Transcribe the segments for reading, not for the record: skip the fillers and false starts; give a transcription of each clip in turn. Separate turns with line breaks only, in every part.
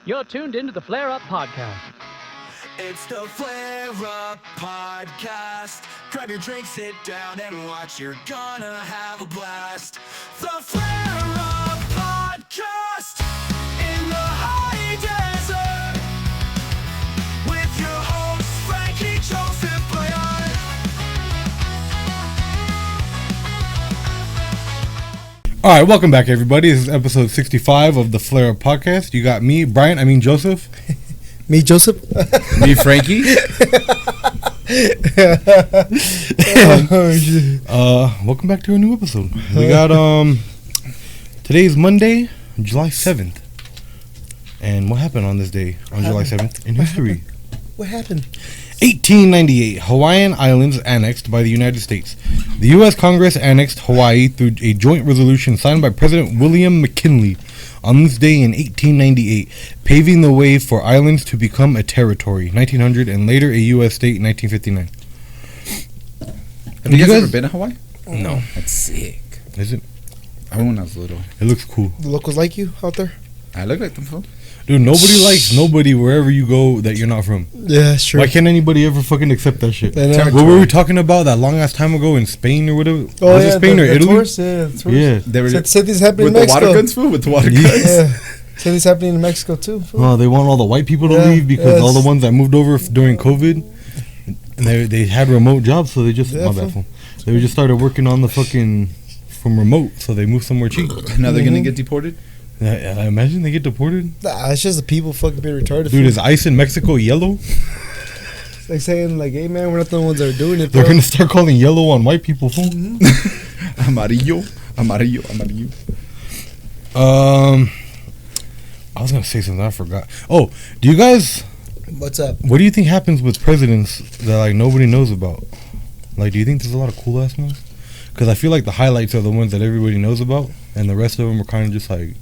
You're tuned into the Flare Up Podcast.
It's the Flare Up Podcast. Grab your drink, sit down, and watch. You're gonna have a blast. The Flare Up Podcast in the high desert with your hosts Frankie, Joseph, Brian.
All right, welcome back, everybody. This is episode 65 of the Flare Up Podcast. You got me, Joseph.
Me, Joseph.
Me, Frankie.
Welcome back to a new episode. We got today's Monday, July 7th. And what happened on this day, on July 7th in history?
What happened?
1898, Hawaiian Islands annexed by the United States. The U.S. Congress annexed Hawaii through a joint resolution signed by President William McKinley on this day in 1898, paving the way for islands to become a territory, 1900, and later a U.S. state, 1959.
Have you guys ever been to Hawaii?
No.
That's sick.
Is it?
I went when I was little.
It looks cool.
The locals like you out there?
I look like them, fool.
Dude, nobody likes nobody wherever you go that you're not from.
Yeah, that's true.
Why can't anybody ever fucking accept that shit?
I know.
What were we talking about that long ass time ago in Spain or whatever?
Oh,
was
yeah,
it Spain or
the
Italy?
tourists, yeah, the tourists.
Yeah.
They were
Said this happening in
with the
Mexico.
water guns, fool. With the water
Yeah.
guns.
Yeah. Said this happening in Mexico too. fool.
Oh, they want all the white people to
Yeah,
leave because all
yes.
the ones that moved over during COVID, and they had remote jobs, so they just
Yeah,
my bad, fool. They just started working on the fucking from remote, so they moved somewhere cheap.
Now they're gonna get deported.
I imagine they get deported.
Nah, it's just the people fucking being retarded.
Dude, is ice in Mexico yellow?
It's like saying like, hey man, we're not the ones that are doing it.
They're
bro.
gonna start calling yellow on white people, fool.
Amarillo.
I was gonna say something I forgot. Oh, do you guys?
What's up?
What do you think happens with presidents that like nobody knows about? Like, do you think there's a lot of cool ass ones? Because I feel like the highlights are the ones that everybody knows about, and the rest of them are kind of just like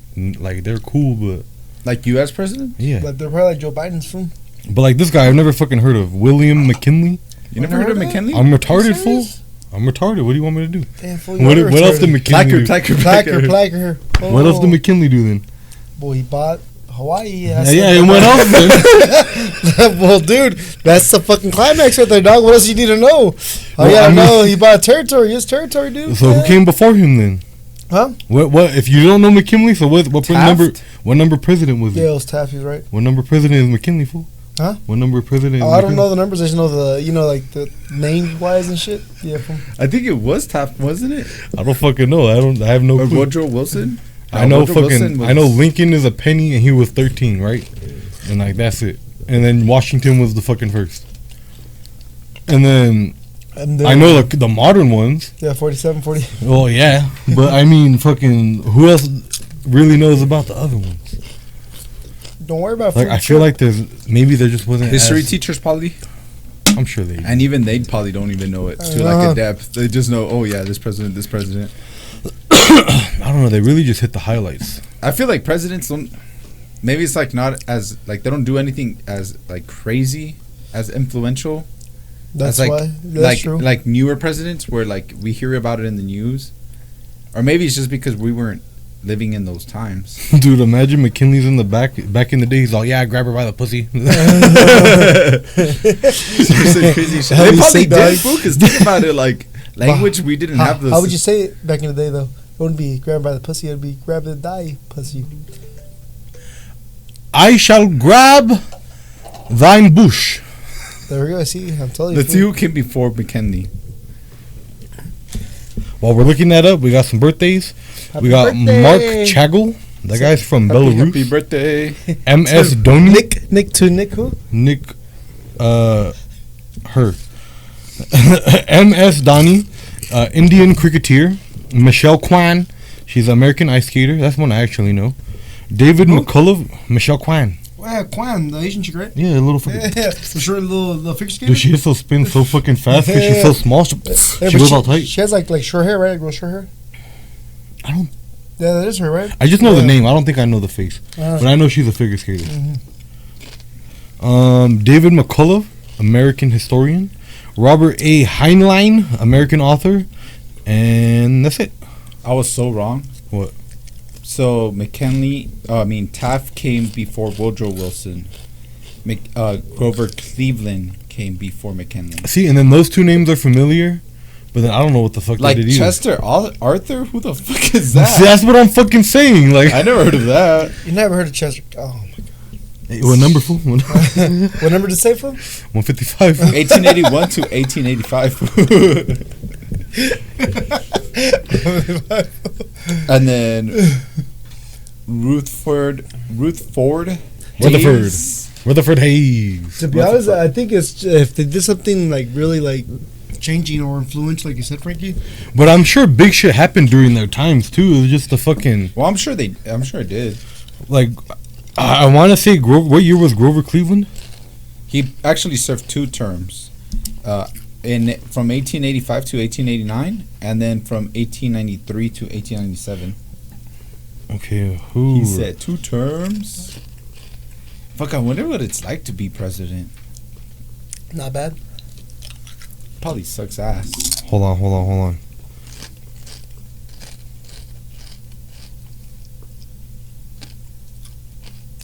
they're cool, but
Like U.S. president?
yeah.
Like they're probably like Joe Biden's fool.
But like this guy, I've never fucking heard of William McKinley.
You never heard of McKinley?
I'm retarded, fool. I'm retarded. What do you want me to do?
Damn fool.
What else did McKinley do?
Placker. Oh.
What else did McKinley do then?
Boy, he bought Hawaii.
Yeah, and what else then?
Well, dude, that's the fucking climax right there, dog. What else you need to know? Oh,
Well,
yeah,
I mean-
no, he bought territory. His territory, dude.
So who came before him then?
Huh?
What? If you don't know McKinley, so what
Taft?
number president was
Yeah,
he?
it was Taft, he's right.
What number president is McKinley, fool?
Huh?
What number president? Is
Oh, I don't
McKinley?
know the numbers. I just know like the name wise and shit. Yeah, from
I think it was Taft, wasn't it?
I don't fucking know. I have no
Or
clue.
Woodrow Wilson?
I know
Woodrow Wilson was-
I know Lincoln is a penny and he was 13, right? And like that's it. And then Washington was the fucking first. And then I know the modern ones.
Yeah, 47, 40.
Well, yeah, but I mean, fucking who else really knows about the other ones?
Don't worry about.
Like I feel like there just wasn't
History
as-
teachers probably.
I'm sure they.
And even they probably don't even know it to like a depth. They just know, oh yeah, this president.
I don't know. They really just hit the highlights.
I feel like presidents don't. Maybe it's like not as like they don't do anything as like crazy as influential.
That's
as, like,
why. That's true.
Like newer presidents where like we hear about it in the news, or maybe it's just because we weren't living in those times.
Dude, imagine McKinley's in the back in the day. He's all, yeah, grab her by the pussy.
Crazy shit.
How
They
do you
probably
say, dog?
did, fool, because think about it, like language we didn't have this.
How would you say it back in the day though? It wouldn't be grab by the pussy. It'd be grab the die pussy.
I shall grab thine bush.
There we go. See, I'm telling you.
Let's see who came before McKinley.
While we're looking that up, we got some birthdays.
Happy
We got
birthday.
Mark Chagall. That guy's from Belarus.
Happy birthday!
M.S. Dhoni.
Nick who?
Nick, her. M.S. Dhoni, Indian cricketer. Michelle Kwan, she's an American ice skater. That's one I actually know. David McCullough, Michelle Kwan.
Wow, Kwan, the Asian chick, right?
Yeah, a little fucking.
Yeah, the short little figure skater.
Dude, she also spins so fucking fast because she's so small. She
But
goes all tight.
She has like short hair, right? Like real short hair.
I don't.
Yeah, that is her, right?
I just know the
Yeah.
name. I don't think I know the face, but I know she's a figure skater.
Mhm.
David McCullough, American historian. Robert A. Heinlein, American author, and that's it.
I was so wrong.
What?
So Taft came before Woodrow Wilson. Grover Cleveland came before McKinley.
See, and then those two names are familiar, but then I don't know what the fuck
Like
they did either.
Chester Arthur? Who the fuck is
See,
that?
that's what I'm fucking saying. Like,
I never heard of that.
You never heard of Chester? Oh my god.
what number, fool?
What number did it say from?
155.
1881 to 1885. And then Rutherford Hayes.
Rutherford Hayes.
To be honest, I think it's if they did something like really like changing or influential, like you said, Frankie.
But I'm sure big shit happened during their times too. It was just the fucking
Well, I'm sure it did.
like. I want to say What year was Grover Cleveland?
He actually served 2 terms, from 1885 to 1889, and then from 1893 to 1897.
Okay, who?
He said 2 terms. Fuck, I wonder what it's like to be president.
Not bad.
Probably sucks ass.
Hold on.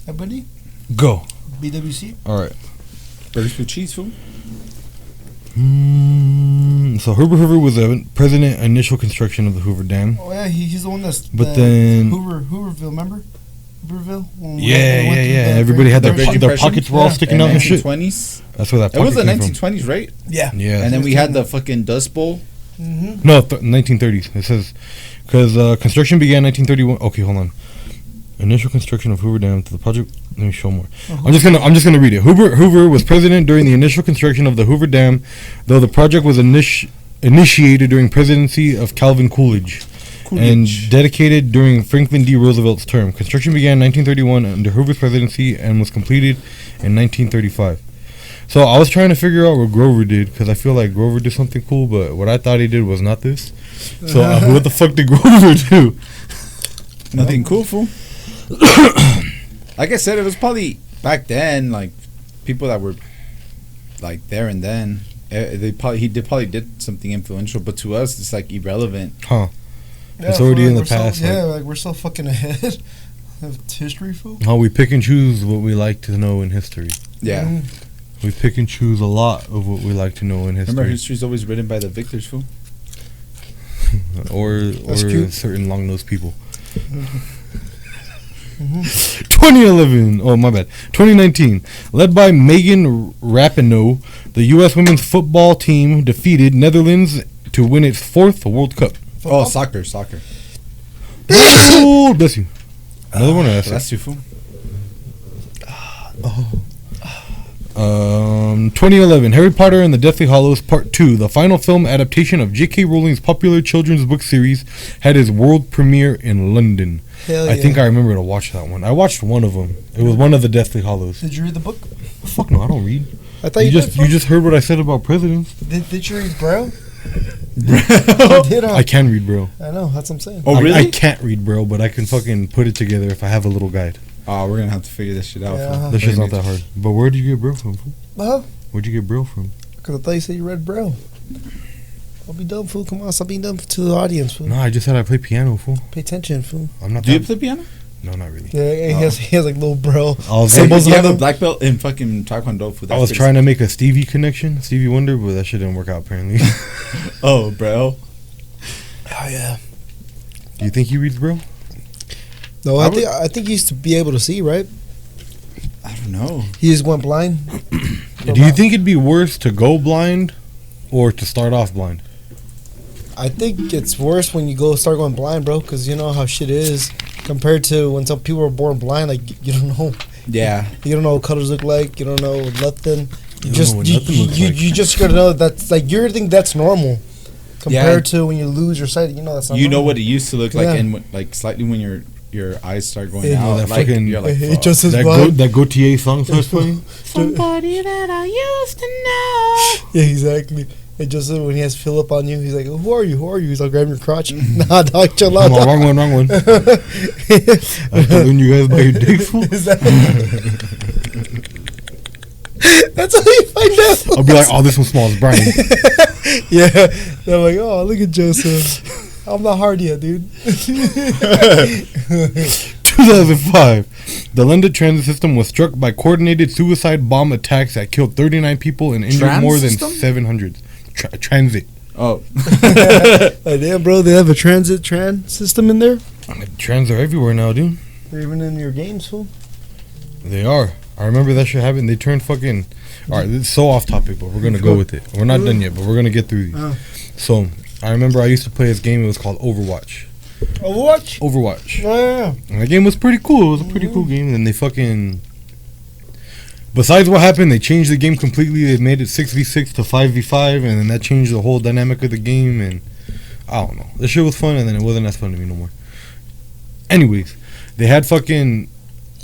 Everybody?
Go.
BWC?
All right.
Burgers with cheese, food.
So Herbert Hoover was the president initial construction of the Hoover Dam.
Oh yeah, he's the one that's.
But then-
Hooverville, remember? Hooverville. When we
Yeah.
went through the
Everybody had
the
their
Great Depression?
pockets were all sticking
In
out and shit.
1920s.
That's where that
It was
pocket
the
came from.
1920s, right?
Yeah.
Yeah.
And then we had the fucking Dust Bowl.
Mm-hmm.
No, 1930s. It says because construction began 1931. Okay, hold on. Initial construction of Hoover Dam to the project. Let me show more. I'm just gonna read it. Hoover was president during the initial construction of the Hoover Dam, though the project was initiated during presidency of Calvin Coolidge and dedicated during Franklin D. Roosevelt's term. Construction began in 1931 under Hoover's presidency and was completed in 1935. So I was trying to figure out what Grover did because I feel like Grover did something cool, but what I thought he did was not this. So what the fuck did Grover do?
Nothing cool, fool. Like I said, it was probably back then, like people that were like there and then. He probably did something influential, but to us, it's like irrelevant.
Huh.
Yeah,
It's already in the
we're so-
past,
yeah, like we're so fucking ahead of history, fool.
How we pick and choose what we like to know in history.
Yeah.
Mhm.
We pick and choose a lot of what we like to know in
Remember,
history.
history's always written by the victors, fool.
Or
That's cute.
certain long-nosed people. 2011. Oh, my bad. 2019. Led by Megan Rapinoe, the U.S. women's football team defeated Netherlands to win its 4th World Cup.
Oh, soccer.
Oh, bless you. Another one.
That's you, fool.
2011. Harry Potter and the Deathly Hallows Part 2, the final film adaptation of J.K. Rowling's popular children's book series, had its world premiere in London.
Hell
I
yeah.
think I remember to watch that one. I watched one of them. It was one of the Deathly Hallows.
Did you read the book?
Fuck no, I don't read.
I thought you did.
You just heard what I said about presidents.
Did you read Braille? I did.
I can read Braille.
I know. That's what I'm saying.
Oh, really?
I can't read Braille, but I can fucking put it together if I have a little guide.
Oh, we're gonna have to figure this shit out.
Yeah.
fool.
That shit's not that hard. But where did you get Braille from? fool?
Huh?
Where'd you get Braille from?
Because I thought you said you read Braille. Don't be dumb, fool. Come on, stop being dumb to the audience, fool.
No, I just said I play piano, fool.
Pay attention, fool.
I'm not
Do you
that.
play piano?
No, not really.
Yeah, he has like little Braille.
I was,
Hey,
Symbols
you
on
have a
them.
black belt in fucking Taekwondo, fool.
I was trying to make a Stevie connection, Stevie Wonder, but that shit didn't work out apparently.
Oh, bro.
Oh yeah.
Do you think he reads Braille?
No,
I
I think he used to be able to see, right?
I don't know.
He just went blind.
Do you think it'd be worse to go blind or to start off blind?
I think it's worse when you start going blind, bro, because you know how shit is compared to when some people are born blind. Like you don't know,
Yeah.
you don't know what colors look like. You don't know nothing.
You don't know what nothing looks like.
You just gotta know that's like you think that's normal compared to when you lose your sight. You know that's not
You know
normal.
what it used to look like,
Yeah.
and like slightly when your eyes start going
Yeah,
out,
that
like
fucking-
you're like,
It
fuck.
just is
That
blind.
that Gautier song starts playing.
Somebody that I used to know.
Yeah, exactly. It just when he has Philip on you, he's like, "Who are you? Who are you?" He's like, "Grab your crotch." Nah, dog, chill out.
Come on,
dog.
wrong one. I when you guys by your dicks, fool.
Is that- That's how you find out.
I'll be like, oh, this one smells Brian.
Yeah, they're like, "Oh, look at Joseph." I'm not hard yet, dude.
2005, the London transit system was struck by coordinated suicide bomb attacks that killed 39 people and injured
Trans
more than
system?
700. Transit.
Oh,
Like, damn, bro, they have a transit system in there.
Trans are everywhere now, dude.
They're even in your games, fool.
They are. I remember that shit happened. They turned fucking. All right, this is so off topic, but we're gonna go with it. We're not done yet, but we're gonna get through these. So, I remember I used to play this game. It was called Overwatch.
Overwatch?
Overwatch.
Oh, yeah.
And that game was pretty cool. It was a pretty cool game. And they fucking. Besides what happened, they changed the game completely. They made it 6v6 to 5v5, and then that changed the whole dynamic of the game. And I don't know. The shit was fun, and then it wasn't as fun to me no more. Anyways, they had fucking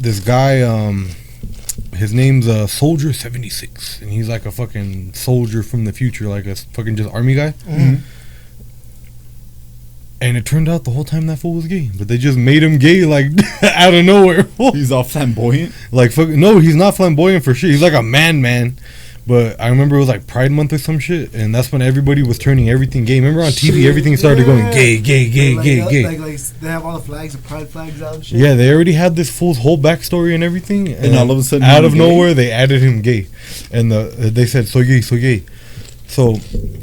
this guy. His name's Soldier 76, and he's like a fucking soldier from the future, like a fucking just army guy. And it turned out the whole time that fool was gay, but they just made him gay like out of nowhere.
he's all flamboyant.
Like fucking no, he's not flamboyant for shit. He's like a man. But I remember it was like Pride Month or some shit, and that's when everybody was turning everything gay. Remember on TV, everything started going gay.
Like, they have all the flags, the pride flags out and shit.
Yeah, they already had this fool's whole backstory and everything,
And all of a sudden
out
he
of
was gay?
nowhere, they added him gay, and they said so gay. So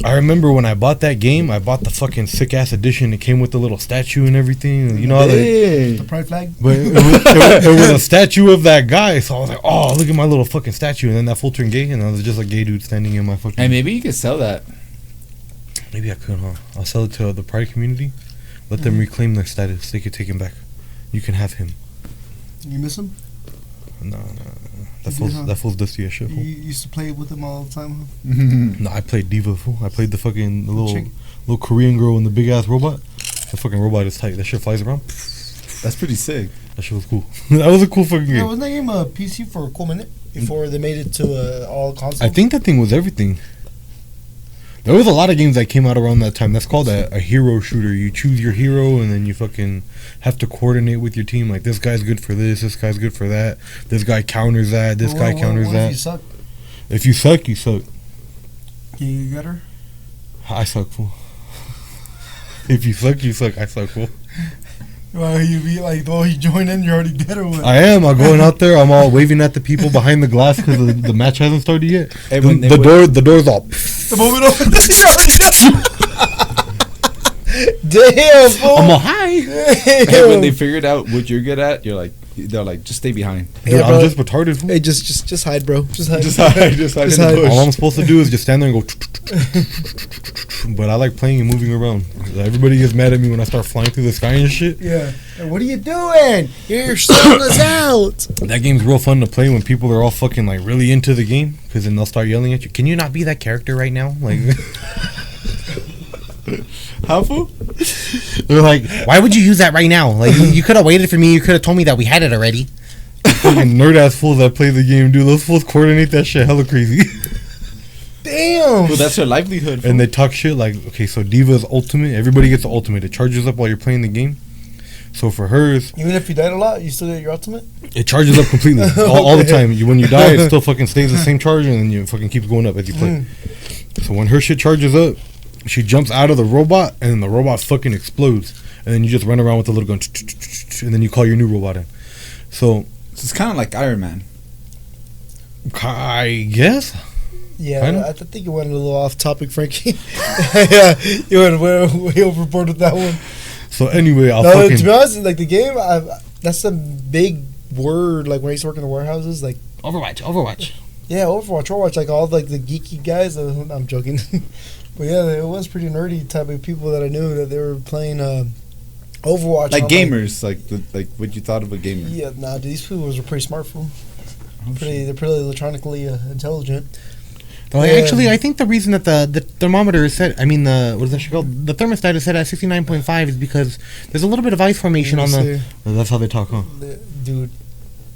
I remember when I bought that game, I bought the fucking sick ass edition. It came with the little statue and everything. You know how they.
The pride flag.
But it was a statue of that guy, so I was like, "Oh, look at my little fucking statue!" And then that fool turned gay, and I was just a gay dude standing in my fucking.
Hey, maybe you could sell that.
Maybe I could, huh? I'll sell it to the Pride community. Let them reclaim their status. They could take him back. You can have him.
You miss him?
No.
You do, huh?
That fool's dusty as shit.
You
Fool.
used to play with him all the time, huh?
No, I played Diva, fool. I played the fucking
Chick.
little Korean girl and the big ass robot. The fucking robot is tight. That shit flies around.
That's pretty sick.
That shit was cool. That was a cool fucking
Yeah,
game.
wasn't that game a PC for a cool minute before they made it to all consoles?
I think that thing was everything. There was a lot of games that came out around that time. That's called a hero shooter. You choose your hero and then you fucking have to coordinate with your team. Like, this guy's good for this guy's good for that. This guy counters that, this guy counters
what
that.
If you suck?
If you suck, you suck.
Can you get her?
I suck, fool. If you suck, you suck. I suck, fool.
Well, you be like, oh, you join in, you're already dead or what?
I am. I'm going out there. I'm all waving at the people behind the glass because the match hasn't started yet.
Hey,
The,
when they
the
would-
door, the door's all.
The moment over, you're already dead. Damn, fool.
I'm all hi.
Hey, when they figured out what you're good at, they're like, just stay behind.
Dude,
Yeah,
I'm
bro.
just retarded. Fool.
Hey, just hide, bro. Just hide.
Just hide, just hide
Just
in the
hide.
bush.
All I'm supposed to do is just stand there and go. But I like playing and moving around. Everybody gets mad at me when I start flying through the sky and shit.
Yeah. And what are you doing? You're selling us out.
That game's real fun to play when people are all fucking like really into the game, because then they'll start yelling at you. Can you not be that character right now? Like,
How, fool?
they're like, why would you use that right now? Like, you could have waited for me. You could have told me that we had it already. Fucking nerd ass fools that play the game, dude. Those fools coordinate that shit hella crazy.
Damn.
Well, that's their livelihood.
And they talk shit like, okay, so Diva's ultimate. Everybody gets the ultimate. It charges up while you're playing the game. So for hers,
Even if you died a lot, you still get your ultimate?
it charges up completely all the
Okay.
time. When you die, it still fucking stays the same charge, and then you fucking keeps going up as you play. So when her shit charges up, she jumps out of the robot, and then the robot fucking explodes, and then you just run around with the little gun, and then you call your new robot in. So
It's kind of like Iron Man.
I guess.
Yeah,
Kinda?
I think you went a little off topic, Frankie. Yeah, you went way overboard with that one.
So anyway, I'll
No,
fucking.
to be honest, like the game, that's a big word. Like when I used to work in the warehouses, like
Overwatch.
yeah, Overwatch, like all like the geeky guys. I'm joking, but yeah, it was pretty nerdy type of people that I knew that they were playing Overwatch.
Like
I'm
gamers, like what you thought of a gamer.
yeah, nah, dude, these people were pretty smart, fool.
Oh,
They're pretty electronically intelligent.
Well,
Yeah.
actually, I think the reason that the thermometer is set, what is that shit called? The thermostat is set at 69.5 is because there's a little bit of ice formation on
Let
the.
me see.
That's how they talk, huh?
Dude.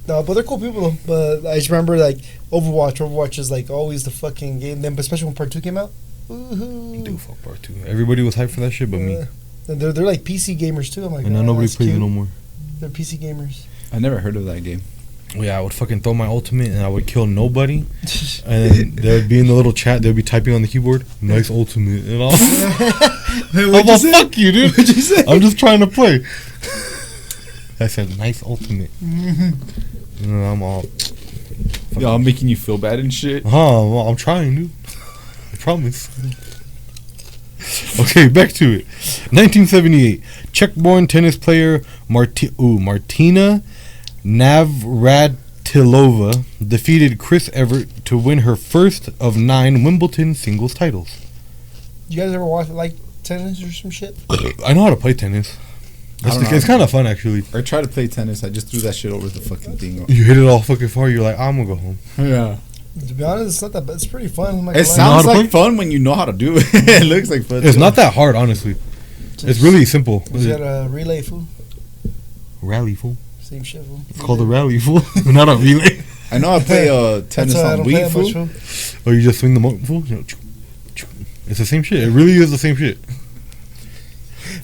No, but they're cool people though. But I just remember like Overwatch is like always the fucking game. Then, especially when Part 2 came out. Woohoo!
Dude, fuck Part 2. Everybody was hyped for that shit but me.
And they're like PC gamers too. I'm like,
And now
oh,
nobody
that's
plays it
cute.
no more.
They're PC gamers.
I never heard of that game.
Yeah, I would fucking throw my ultimate and I would kill nobody. And then they would be in the little chat. They would be typing on the keyboard, "Nice ultimate," and all. I'm like, fuck you, dude.
What'd you say?
I'm just trying to play. I said, "Nice ultimate." And I'm all.
Yo, I'm making you feel bad and shit.
Well, I'm trying, dude. I promise. Okay, back to it. 1978. Czech-born tennis player Martina Navratilova defeated Chris Evert to win her first of 9 Wimbledon singles titles.
You guys ever watch like tennis or some shit?
I know how to play tennis. It's kind of fun, actually.
I tried to play tennis. I just threw that shit over the fucking thing.
You hit it all fucking far. You're like, I'm gonna go home.
Yeah.
To be honest, it's not that bad. It's pretty fun. I'm not
It
gonna lie.
sounds
Know how to
like fun when you know how to do it. It looks like fun.
It's
too.
not that hard, honestly. It's really simple.
You got a relay, fool.
Rally, fool.
Same shit, fool.
It's called a rally, fool. Not a relay.
I know I play tennis
That's why I
on
don't play
Wii,
that
fool.
much, fool.
Or you just swing the motor, fool. You know, it's the same shit. It really is the same shit.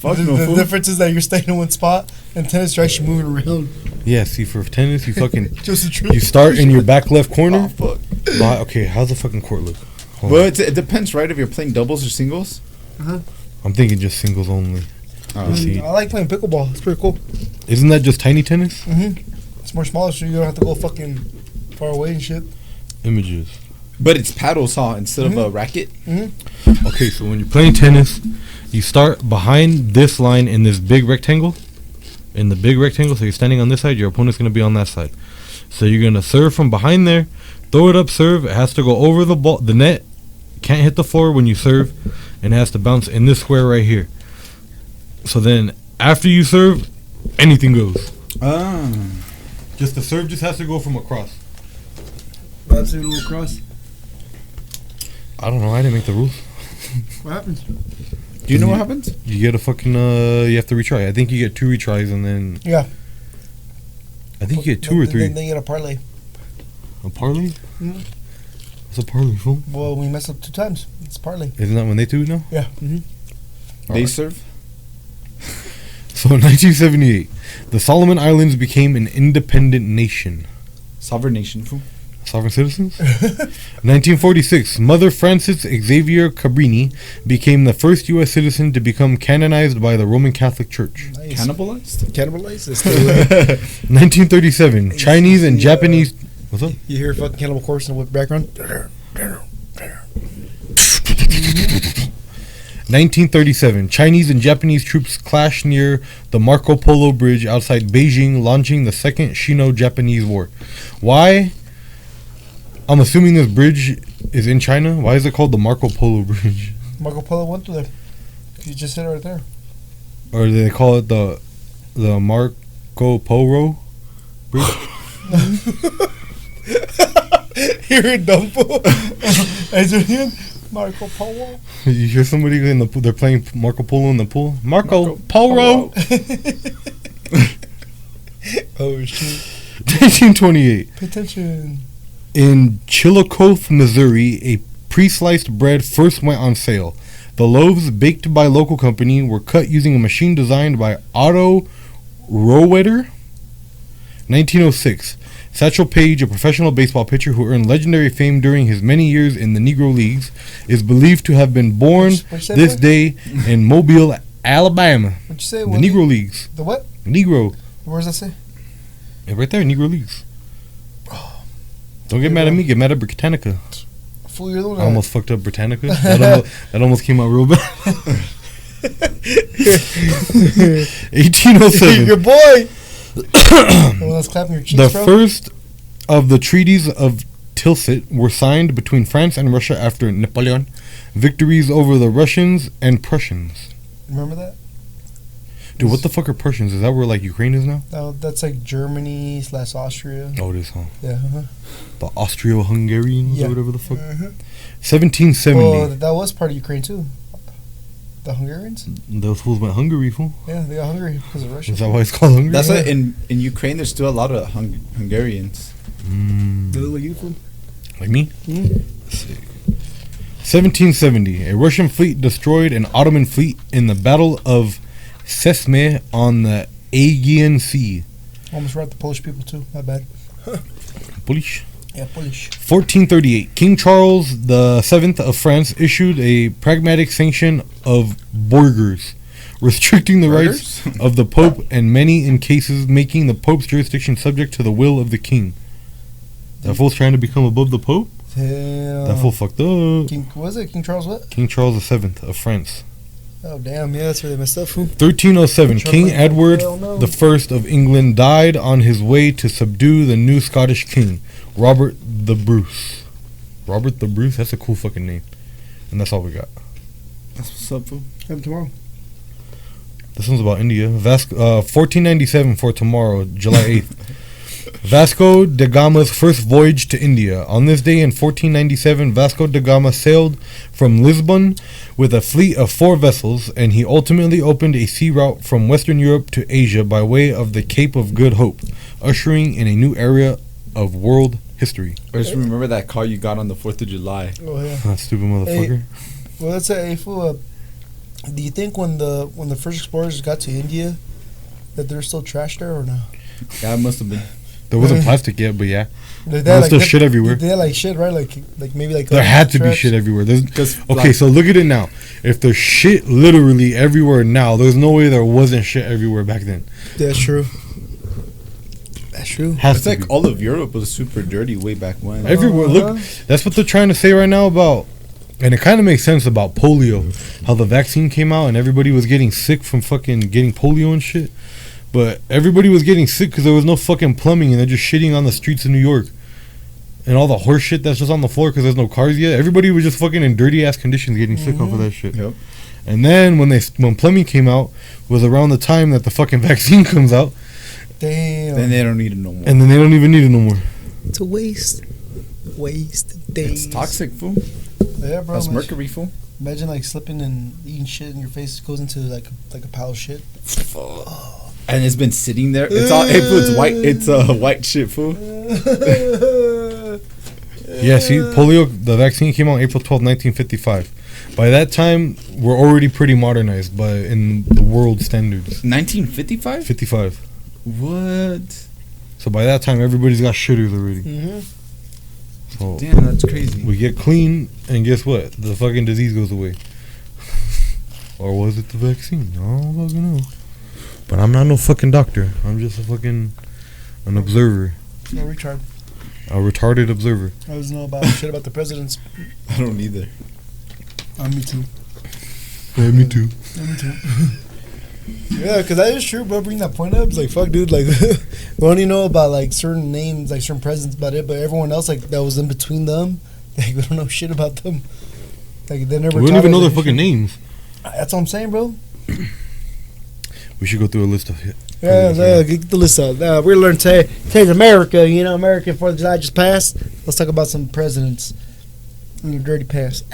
Fuck
The,
no,
the
fool.
difference is that you're staying in one spot, and tennis you're actually moving around.
Yeah, see, for tennis, you fucking
Just the truth.
you start in your back left
Oh,
corner.
fuck.
Okay, how's the fucking court look? Hold
Well,
on.
it depends, right? If you're playing doubles or singles.
I'm thinking just singles only. Let's see.
I like playing pickleball. It's pretty cool.
Isn't that just tiny tennis?
It's more smaller, so you don't have to go fucking far away and shit.
Images.
But it's paddles, huh? Instead of a racket.
Okay, so when you're playing tennis, you start behind this line in this big rectangle. In the big rectangle, so you're standing on this side, your opponent's going to be on that side. So you're going to serve from behind there, throw it up, serve. It has to go over the ball, the net. Can't hit the floor when you serve, and it has to bounce in this square right here. So then, after you serve, anything goes.
Ah.
Just the serve just has to go from across.
That's a little cross.
I don't know. I didn't make the rules.
What happens?
Do you know what happens?
You get a fucking you have to retry. I think you get 2 retries and then
Yeah.
I think you get 2 or 3.
Then you get a parlay.
A parlay?
Mhm.
What's a parlay, fool?
Well, we messed up 2 times. It's parlay.
Isn't that when they do it now?
Yeah.
They
Alright.
serve.
So in 1978, the Solomon Islands became an independent nation.
Sovereign nation, fool.
Sovereign citizens? 1946, Mother Frances Xavier Cabrini became the first U.S. citizen to become canonized by the Roman Catholic Church.
Nice.
Cannibalized?
Cannibalize?
1937, Chinese and Japanese... What's up?
You hear fucking Cannibal Corpse in the background?
1937, Chinese and Japanese troops clashed near the Marco Polo Bridge outside Beijing, launching the Second Sino-Japanese War. Why? I'm assuming this bridge is in China. Why is it called the Marco Polo Bridge?
Marco Polo went through there. You just said it right there.
Or do they call it the Marco Polo Bridge?
You're a dumb fool. Is it him? Marco Polo.
You hear somebody in the pool, they're playing Marco Polo in the pool? Marco Polo!
Oh, shit.
1928.
Pay attention.
In Chillicothe, Missouri, a pre-sliced bread first went on sale. The loaves, baked by local company, were cut using a machine designed by Otto Rohwedder. 1906. Satchel Paige, a professional baseball pitcher who earned legendary fame during his many years in the Negro Leagues, is believed to have been born
What'd you say,
this
boy?
day in Mobile, Alabama.
What'd you say?
The
What?
Negro Leagues.
The what?
Negro.
Where does that say?
Yeah, right there, Negro Leagues. Don't get mad at me, get mad at Britannica.
Fool, you're the one
I almost fucked up Britannica. That almost came out real bad. 1807.
Your boy. The one that's clapping your cheeks,
The
bro.
first of the treaties of Tilsit were signed between France and Russia after Napoleon victories over the Russians and Prussians.
Remember that?
Dude, what the fuck are Prussians? Is that where like Ukraine is now?
No, that's like Germany / Austria.
Oh, it is, huh?
Yeah.
The Austro-Hungarians
Yeah.
or whatever the fuck.
Uh-huh.
1770.
Well, that was part of Ukraine too. The Hungarians?
Those fools went Hungary, fool.
Yeah, they got Hungary because of Russia.
Is that why it's called Hungary?
That's why in Ukraine there's still a lot of Hungarians.
They look like you, fool.
Like me?
Mhm.
Let's see. 1770. A Russian fleet destroyed an Ottoman fleet in the Battle of Sesme on the Aegean Sea.
Almost right, the Polish people too. My bad.
Polish.
Yeah, Polish.
1438. King Charles VII of France issued a pragmatic sanction of burghers, restricting the rights of the Pope and many in cases making the Pope's jurisdiction subject to the will of the king. That fool's trying to become above the Pope?
Damn.
That fool fucked up.
King, was it King Charles what?
King Charles VII of France.
Oh, damn. Yeah, that's where they messed up.
1307. King Edward the First of England died on his way to subdue the new Scottish king, Robert the Bruce. Robert the Bruce? That's a cool fucking name. And that's all we got.
That's what's up, fool.
Come tomorrow.
This one's about India. 1497 for tomorrow, July 8th. Vasco da Gama's first voyage to India. On this day in 1497, Vasco da Gama sailed from Lisbon with a fleet of 4 vessels, and he ultimately opened a sea route from Western Europe to Asia by way of the Cape of Good Hope, ushering in a new era of world history.
I just remember that call you got on the 4th of July.
Oh, yeah.
That stupid motherfucker.
Well, let's say, hey, fool, do you think when the first explorers got to India that there's still trash there or no?
Yeah, it must have been.
There wasn't plastic yet, but yeah.
Like
There's still shit everywhere.
They had like shit, right? Like maybe like
There had to be
trash.
shit everywhere. Okay,
like-
so look at it now. If there's shit literally everywhere now, there's no way there wasn't shit everywhere back then.
That's true. That's true.
Has
It's
to
like
be.
all of Europe was super dirty way back when.
Everywhere. Look, that's what they're trying to say right now about, and it kind of makes sense about polio. How the vaccine came out and everybody was getting sick from fucking getting polio and shit. But everybody was getting sick because there was no fucking plumbing and they're just shitting on the streets of New York. And all the horse shit that's just on the floor because there's no cars yet. Everybody was just fucking in dirty ass conditions getting sick off of that shit.
Yep.
And then when plumbing came out was around the time that the fucking vaccine comes out.
Damn.
Then they don't need it no more.
And then they don't even need it no more.
It's a waste. Days.
It's toxic, fool.
Yeah, bro.
That's
imagine,
mercury, fool.
imagine like slipping and eating shit and your face goes into like a pile of shit.
And it's been sitting there. It's all. It's white. It's white shit, fool.
Yeah, see, polio, the vaccine came out April 12, 1955. By that time, we're already pretty modernized in the world standards.
1955.
55.
What?
So by that time, everybody's got shitters already.
Mm-hmm.
So
Damn, that's crazy.
we get clean, and guess what? The fucking disease goes away. Or was it the vaccine? I don't fucking know. But I'm not no fucking doctor. I'm just an observer.
No retard.
A retarded observer.
I was know about shit about the presidents.
I don't either.
Me too.
Yeah, me too.
Me too. Yeah, because that is true, bro. Bring that point up. It's like, fuck, dude. Like, we only know about, like, certain names, like, certain presidents about it, but everyone else, like, that was in between them, like, we don't know shit about them. Like, they never
We don't
taught
even know
us
their
any
fucking
shit.
names.
That's what I'm saying, bro.
We should go through a list of hit.
Yeah, get the list out. We're going to learn today's America. You know, America 4th of July just passed. Let's talk about some presidents in your dirty past.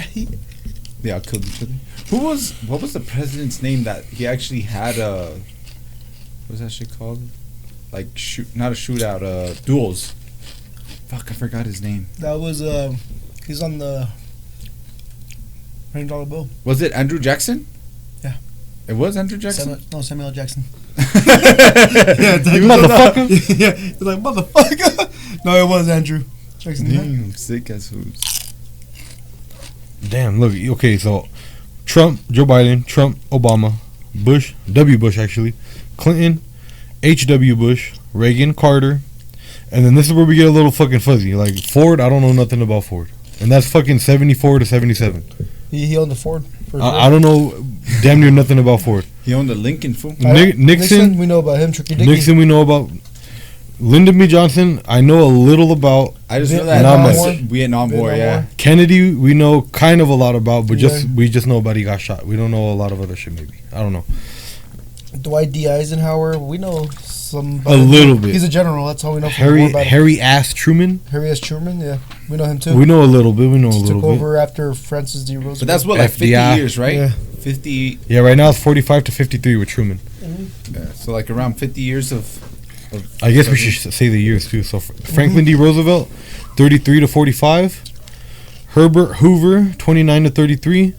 They all killed each other. What was the president's name that he actually had what was that shit called? Like not a shootout, duels. Fuck, I forgot his name.
That was, he's on the $100 bill.
Was it Andrew Jackson?
Yeah.
It was Andrew Jackson?
Samuel Jackson.
You motherfucker.
Yeah, he's like, motherfucker. No, it was Andrew Jackson.
Damn, sick as who's.
Damn, look, okay, so Trump, Joe Biden, Trump, Obama, Bush, W. Bush actually, Clinton, H.W. Bush, Reagan, Carter, and then this is where we get a little fucking fuzzy. Like, Ford, I don't know nothing about Ford. And that's fucking 74 to 77.
He owned the Ford. For
I don't know damn near nothing about Ford.
He owned a Lincoln, fool.
Nixon,
we know about him. Tricky Dicky.
Nixon we know about. Lyndon B. Johnson, I know a little about.
I just know
Vietnam
that
War.
Vietnam War,
Vietnam
yeah.
War.
Kennedy, we know kind of a lot about, but
Yeah.
we just know about he got shot. We don't know a lot of other shit. Maybe I don't know.
Dwight D. Eisenhower. We know some.
A little bit.
He's a general. That's all we know. From the war about him.
Harry Ass Truman.
Harry S. Truman. Yeah, we know him too.
We know a little bit. We know a
He
little
took
bit.
over after Francis D. Roosevelt.
But that's what, like 50
FDR.
years, right?
Yeah.
50.
Yeah, right now it's 45 to 53 with Truman.
Yeah, so like around 50 years of
I guess we should say the years too. So Franklin D. Roosevelt, 33 to 45. Herbert Hoover, 29 to 33.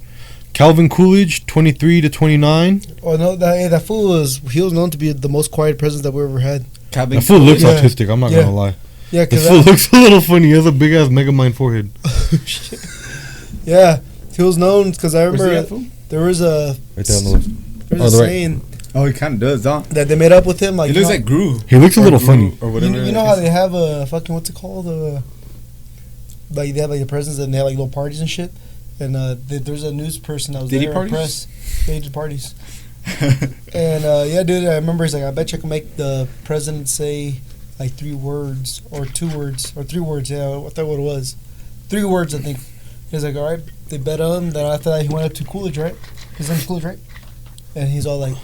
Calvin Coolidge, 23 to 29.
Oh no, that fool was known to be the most quiet president that we ever had.
Calvin
That fool looks
Yeah.
autistic. I'm not
Yeah.
gonna lie.
Yeah,
This
because
fool looks a little funny. He has a big ass Megamind forehead.
yeah, he was known because I
Where's he
remember
at, fool?
there was a
Right there on the left.
there's
Oh,
a
the right.
saying
Oh, he kind of does, huh?
that they made up with him. Like
He
you
looks
know,
like Gru.
He looks a
Or
little
Gru
funny.
or whatever.
you know how they have a fucking what's it called? Like they have like the presidents and they have like little parties and shit. And there's a news person that was
Did he
there.
parties?
Press. They did parties. And yeah, dude, I remember he's like, I bet you can make the president say like 3 words or 2 words or 3 words. Yeah, I thought what it was. 3 words, I think. He's like, all right, they bet on him. Then after that, he went up to Coolidge, right? His name's Coolidge, right? And he's all like,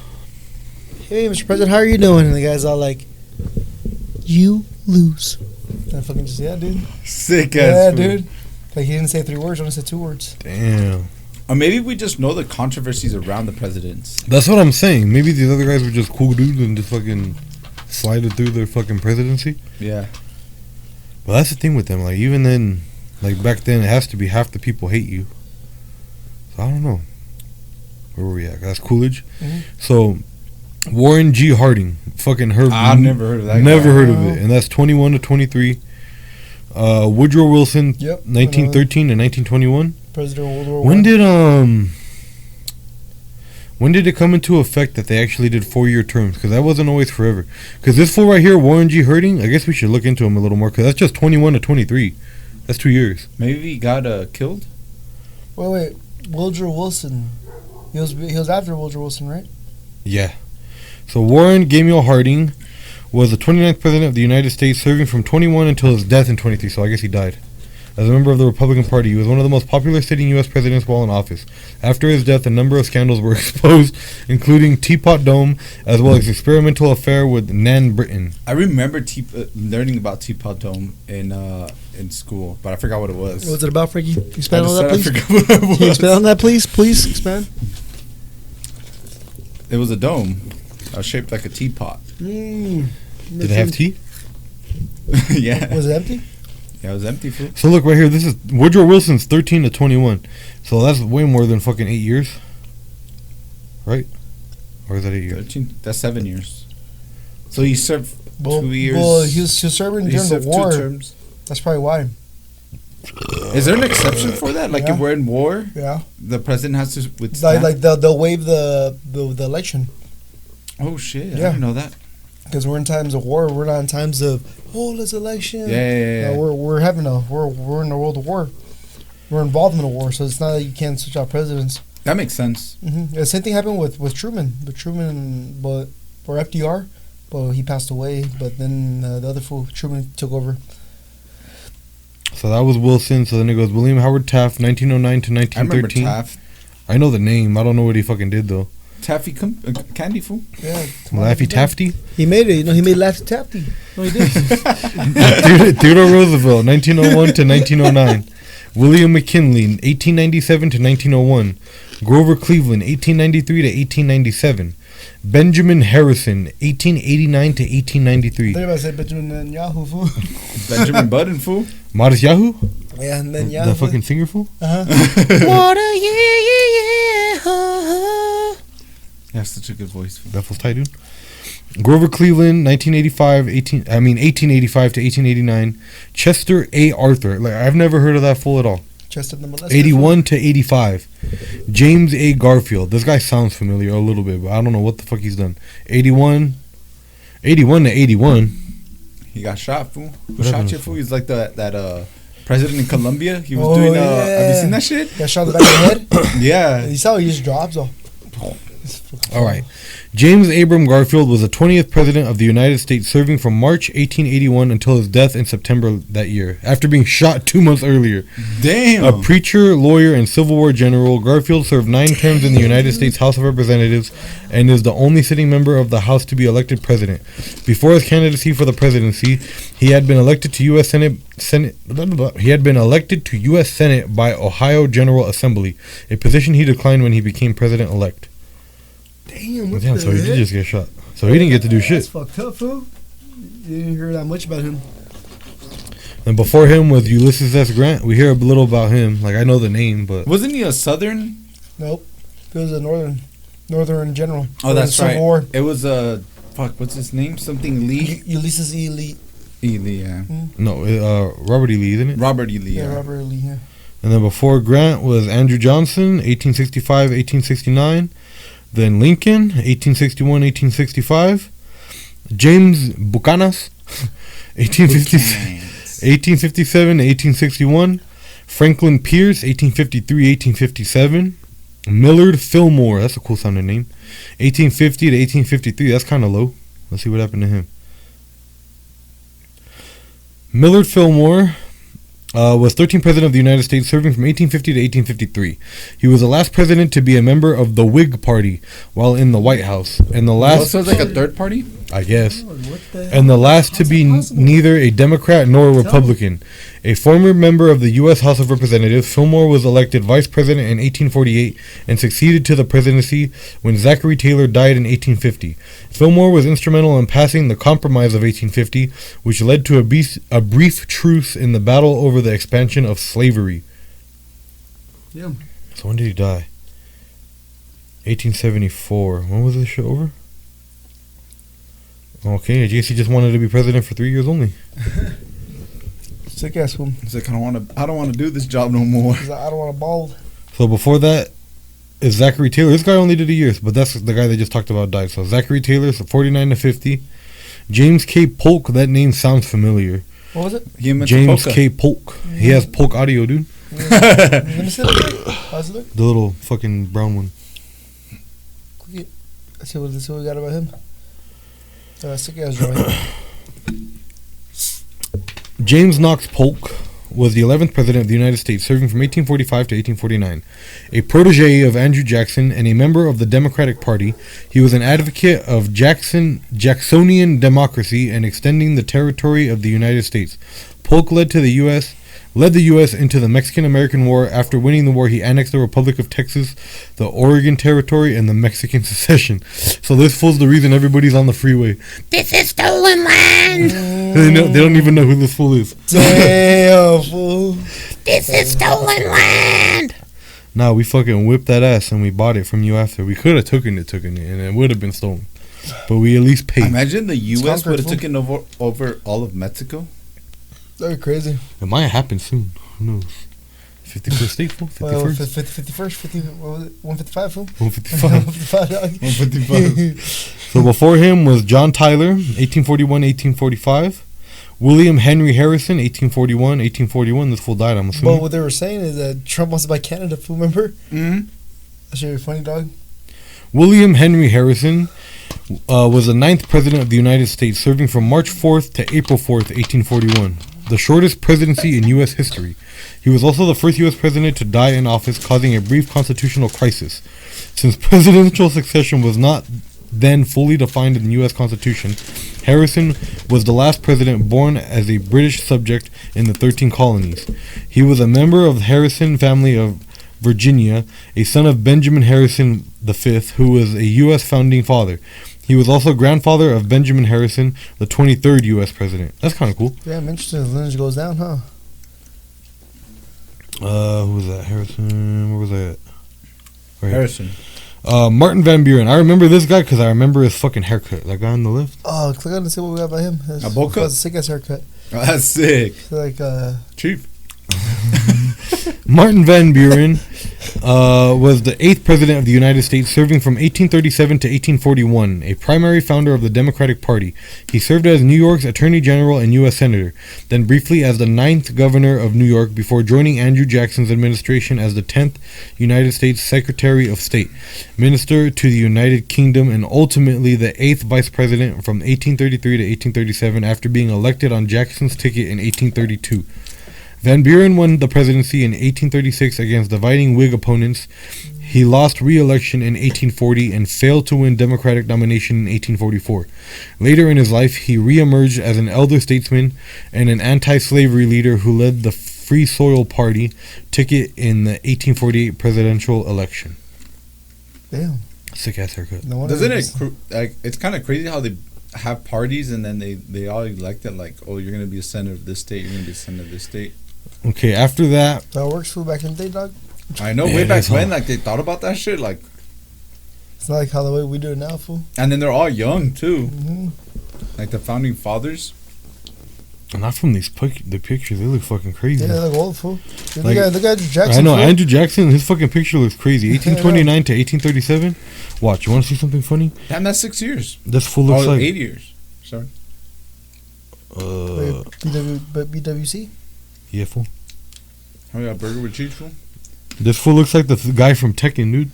hey, Mr. President, how are you doing? And the guy's all like, you lose. And I fucking just, yeah, dude.
Sick
Yeah,
ass. fool.
dude. Like, he didn't say 3 words, he only said 2 words.
Damn.
Or maybe we just know the controversies around the presidents.
That's what I'm saying. Maybe these other guys were just cool dudes and just fucking slided through their fucking presidency.
Yeah.
But that's the thing with them. Like, even then, like back then, it has to be half the people hate you. So I don't know. Where were we at? That's Coolidge.
Mhm.
So, Warren G. Harding. Fucking heard.
I've never heard of that
Never
guy.
heard of it. And that's 21 to 23. Woodrow Wilson,
Yep.
1913 to 1921.
President of World War
When did it come into effect that they actually did 4-year terms? Because that wasn't always forever. Because this fool right here, Warren G. Harding, I guess we should look into him a little more. Because that's just 21 to 23. That's 2 years.
Maybe he got killed?
Wait. Woodrow Wilson. He was after Woodrow Wilson, right?
Yeah. So Warren Gamaliel Harding was the 29th president of the United States, serving from 21 until his death in 23. So I guess he died. As a member of the Republican Party, he was one of the most popular sitting U.S. presidents while in office. After his death, a number of scandals were exposed, including Teapot Dome, as well as experimental affair with Nan Britton.
I remember learning about Teapot Dome in school, but I forgot what it was.
What's it about, Frankie?
I
Expand on that,
just
please.
said I forgot what it
Can you
was.
expand on that, please? Please expand.
It was a dome. Shaped like a teapot.
Did it have tea?
Yeah.
Was it empty?
Yeah, it was empty, fool.
So look right here. This is Woodrow Wilson's 13 to 21. So that's way more than fucking 8 years, right? Or is that 8 years?
13. That's 7 years. So he served 2 years.
Well, he was serving
he
during the
served
war.
2 terms.
That's probably why.
Is there an exception for that? Like
Yeah.
if we're in war,
Yeah.
the president has to withstand.
Like they'll waive the election
Oh shit! I
Yeah.
didn't know that.
because we're in times of war. We're not in times of let's election.
Yeah.
No, we're in a world of war. We're involved in a war, so it's not that you can't switch out presidents.
That makes sense.
The same thing happened with Truman. With Truman, or FDR, but he passed away. But then the other fool, Truman, took over.
So that was Wilson. So then it goes William Howard Taft, 1909 to
I remember
1913.
Taft.
I know the name. I don't know what he fucking did though.
Taffy candy fool.
Yeah,
Laffy Taffy.
He made it. He made Laffy Taffy. No, he did.
Theodore Roosevelt, 1901 to 1909. William McKinley, 1897 to 1901. Grover Cleveland, 1893 to 1897. Benjamin Harrison, 1889 to 1893.
They're about to say Benjamin Netanyahu, fool.
Benjamin Button fool.
Modest Yahoo?
Yeah, and then
The fucking singer fool?
What a yeah.
That's such a good voice. Fool.
That fool's tight, dude. Grover Cleveland, 1885 to 1889. Chester A. Arthur. Like, I've never heard of that fool at all.
Chester the molester.
81 to 85. James A. Garfield. This guy sounds familiar a little bit, but I don't know what the fuck he's done. 81 to 81.
He got shot, fool. Who
What
shot
happened?
you, fool? He's like that president in Colombia. He was
Oh,
doing.
yeah.
Have you seen that shit?
Got shot in the back of the head.
Yeah.
You saw he just drops though.
All right. James Abram Garfield was the 20th president of the United States, serving from March 1881 until his death in September that year, after being shot 2 months earlier.
Damn.
A preacher, lawyer, and Civil War general, Garfield served 9 terms in the United States House of Representatives and is the only sitting member of the House to be elected president. Before his candidacy for the presidency, he had been elected to U.S. He had been elected to U.S. Senate by Ohio General Assembly, a position he declined when he became president-elect.
Damn, what
Damn,
the
so he did
heck?
just get shot. So he didn't get to do
That's
shit.
fucked up, fool. You didn't hear that much about him.
And before him was Ulysses S. Grant. We hear a little about him. Like, I know the name, but
Wasn't he a Southern?
Nope. It was a northern general.
Oh,
During
that's
the Civil
right.
War.
It was fuck. What's his name? Something Lee.
Ulysses E. Lee.
E. Lee, yeah.
No, Robert E. Lee, isn't it?
Robert E. Lee.
Yeah,
Yeah.
Robert Lee. Yeah.
And then before Grant was Andrew Johnson, 1865, 1869. Then Lincoln, 1861, 1865. James Buchanan, 1857, 1861. Franklin Pierce, 1853, 1857. Millard Fillmore, that's a cool sounding name. 1850 to 1853, that's kind of low. Let's see what happened to him. Millard Fillmore was 13th President of the United States, serving from 1850 to 1853. He was the last president to be a member of the Whig Party while in the White House, and the last,
So it's like a third party?
I guess,
What the
and the last to be neither a Democrat nor a Republican. A former member of the U.S. House of Representatives, Fillmore was elected vice president in 1848 and succeeded to the presidency when Zachary Taylor died in 1850. Fillmore was instrumental in passing the Compromise of 1850, which led to a brief truce in the battle over the expansion of slavery.
Yeah.
So when did he die? 1874. When was this shit over? Okay, JC just wanted to be president for 3 years only.
Sick ass fool.
He's like, I don't want to do this job no more.
He's like, I don't want to bald.
So before that is Zachary Taylor. This guy only did a year, but that's the guy they just talked about died. So Zachary Taylor, so 49 to 50. James K. Polk, that name sounds familiar.
What was it?
He invented
James
polka.
K. Polk. He has Polk audio, dude.
Let me see it. How's it look?
The little fucking brown one.
Quick. Let's see what we got about him. Sick ass joint.
James Knox Polk was the 11th President of the United States, serving from 1845 to 1849. A protege of Andrew Jackson and a member of the Democratic Party, he was an advocate of Jacksonian democracy and extending the territory of the United States. Polk led the U.S. into the Mexican-American War. After winning the war, he annexed the Republic of Texas, the Oregon Territory, and the Mexican Secession. So this fool's the reason everybody's on the freeway. This is stolen land! They don't even know who this fool is.
Damn, fool.
This is stolen land! Nah, we fucking whipped that ass and we bought it from you after. We could have taken it, and it would have been stolen. But we at least paid.
Imagine the U.S. would have
conquered,
taken over all of Mexico.
That'd be crazy.
It might happen soon. Who knows? 51st state, fool? 51st?
Well, 51st, 50, what was it? 155, fool?
155.
155, dog.
155.
So before him was John Tyler, 1841-1845. William Henry Harrison, 1841-1841. This fool died, I'm
But
assuming.
what they were saying is that Trump wants to buy Canada, fool, remember?
Mm-hmm.
That should be funny, dog.
William Henry Harrison was the 9th President of the United States, serving from March 4th to April 4th, 1841. The shortest presidency in U.S. history. He was also the first U.S. president to die in office, causing a brief constitutional crisis. Since presidential succession was not then fully defined in the U.S. Constitution, Harrison was the last president born as a British subject in the 13 colonies. He was a member of the Harrison family of Virginia, a son of Benjamin Harrison V, who was a U.S. founding father. He was also grandfather of Benjamin Harrison, the 23rd U.S. president. That's kind of cool.
Yeah, I'm interested if lineage goes down, huh?
Who was that? Harrison. Where was that? Right here.
Harrison.
Martin Van Buren. I remember this guy because I remember his fucking haircut. That guy on the left.
Oh, click on to see what we got by him.
A bowl cut?
That's a sick ass haircut.
Oh, that's sick.
It's like,
Chief.
Martin Van Buren was the 8th President of the United States, serving from 1837 to 1841, a primary founder of the Democratic Party. He served as New York's Attorney General and U.S. Senator, then briefly as the 9th Governor of New York before joining Andrew Jackson's administration as the 10th United States Secretary of State, Minister to the United Kingdom, and ultimately the 8th Vice President from 1833 to 1837 after being elected on Jackson's ticket in 1832. Van Buren won the presidency in 1836 against dividing Whig opponents. He lost re-election in 1840 and failed to win Democratic nomination in 1844. Later in his life, he re-emerged as an elder statesman and an anti-slavery leader who led the Free Soil Party ticket in the 1848 presidential election.
damn.
Sick ass haircut.
No wonder
Doesn't
it's-
it like it's kind of crazy how they have parties and then they all elect it like, oh, you're gonna be a senator of this state, you're gonna be a senator of this state.
Okay, after that,
That works, fool, back in the day, dog.
I know
Yeah,
way
it
back
is,
when
huh?
like they thought about that shit like,
It's not like how the way we do it now, fool.
and then they're all young too,
Mm-hmm.
like the founding fathers.
Not from the pictures. They look fucking crazy.
Yeah, like old fool. Dude,
Like,
look at Andrew Jackson.
I know
fool.
Andrew Jackson. His fucking picture looks crazy. 1829 to 1837. Watch. You want to see something funny?
Damn, that's 6 years.
This fool looks
Oh,
like
8 years. Sorry.
Wait, BWC?
Yeah, fool.
How we got burger with cheese, fool?
This fool looks like the guy from Tekken, dude.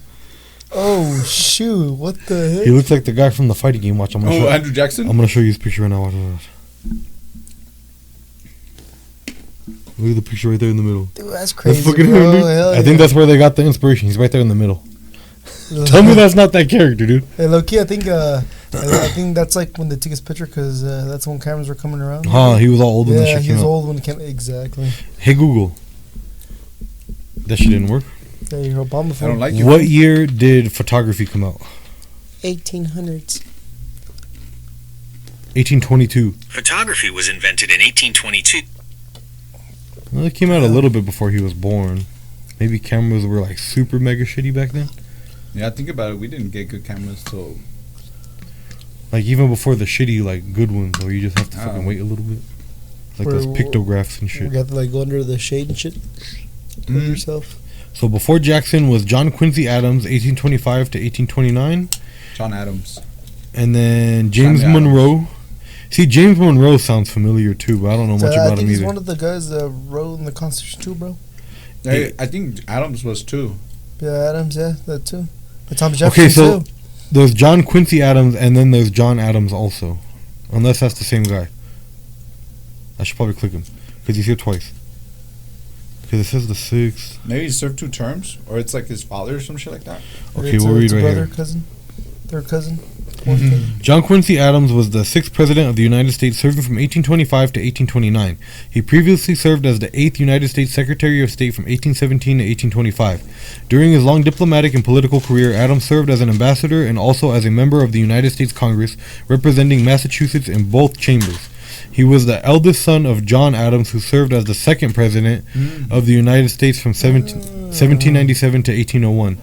Oh shoot! What the heck?
He looks like the guy from the fighting game. Watch. I'm gonna
Oh,
show.
Andrew Jackson?
I'm gonna show you his picture right now. Watch. Look at the picture right there in the middle.
Dude, that's crazy,
That's fucking
bro.
him, dude.
Hell
I think that's where they got the inspiration. He's right there in the middle. Tell me that's not that character, dude.
Hey, low-key, I think that's like when they took his picture because that's when cameras were coming around.
Huh? He was all old when that
Yeah,
shit
he
came
was
out.
old when it came. Exactly.
Hey Google. That shit didn't work.
There you go, Obama.
I don't like you.
What year did photography come out?
1800s.
1822.
Photography was invented in 1822.
Well, it came out a little bit before he was born. Maybe cameras were like super mega shitty back then.
Yeah, think about it. We didn't get good cameras till...
Like even before the shitty like good ones, where you just have to fucking wait a little bit. Like those
Where-
pictographs and
You
shit.
got to like go under the shade and shit. Cover
Mhm.
yourself.
So before Jackson was John Quincy Adams, 1825 to 1829,
John Adams.
and then James
Sammy Adams.
Monroe. See, James Monroe sounds familiar too, but I don't know much
I
about
think
him
he's
either.
one of the guys that wrote in the Constitution too, bro.
Hey, I think Adams was too.
Yeah, Adams. Yeah, that too. But Thomas Jefferson
Okay, so
too.
there's John Quincy Adams, and then there's John Adams also, unless that's the same guy. I should probably click him because he's here twice. Because it says the 6th.
Maybe he served 2 terms, or it's like his father or some shit like that.
Okay,
It's
we'll
a-
read
it's a
right
brother,
here.
cousin, third cousin, fourth cousin.
John Quincy Adams was the 6th president of the United States, serving from 1825 to 1829. He previously served as the 8th United States Secretary of State from 1817 to 1825. During his long diplomatic and political career, Adams served as an ambassador and also as a member of the United States Congress, representing Massachusetts in both chambers. He was the eldest son of John Adams, who served as the 2nd president of the United States from 1797 to 1801,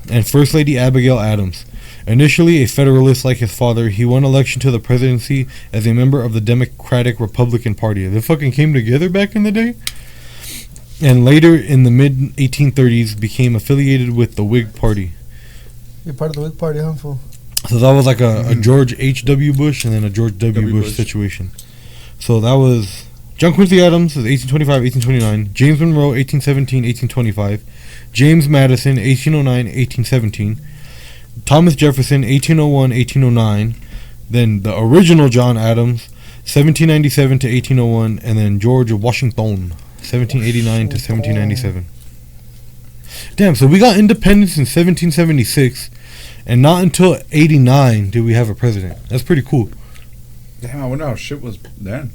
and First Lady Abigail Adams. Initially a Federalist like his father, he won election to the presidency as a member of the Democratic Republican Party. They fucking came together back in the day. And later, in the mid-1830s, became affiliated with the Whig Party.
You're part of the Whig Party, huh, fool?
So that was like a George H.W. Bush and then a George W. Bush
Bush.
situation. So that was John Quincy Adams, was 1825, 1829. James Monroe, 1817, 1825. James Madison, 1809, 1817. Thomas Jefferson, 1801, 1809. Then the original John Adams, 1797 to 1801. And then George Washington, 1789 to 1797. Damn, so we got independence in 1776. And not until 89 did we have a president. That's pretty cool.
Damn, I wonder how shit was then.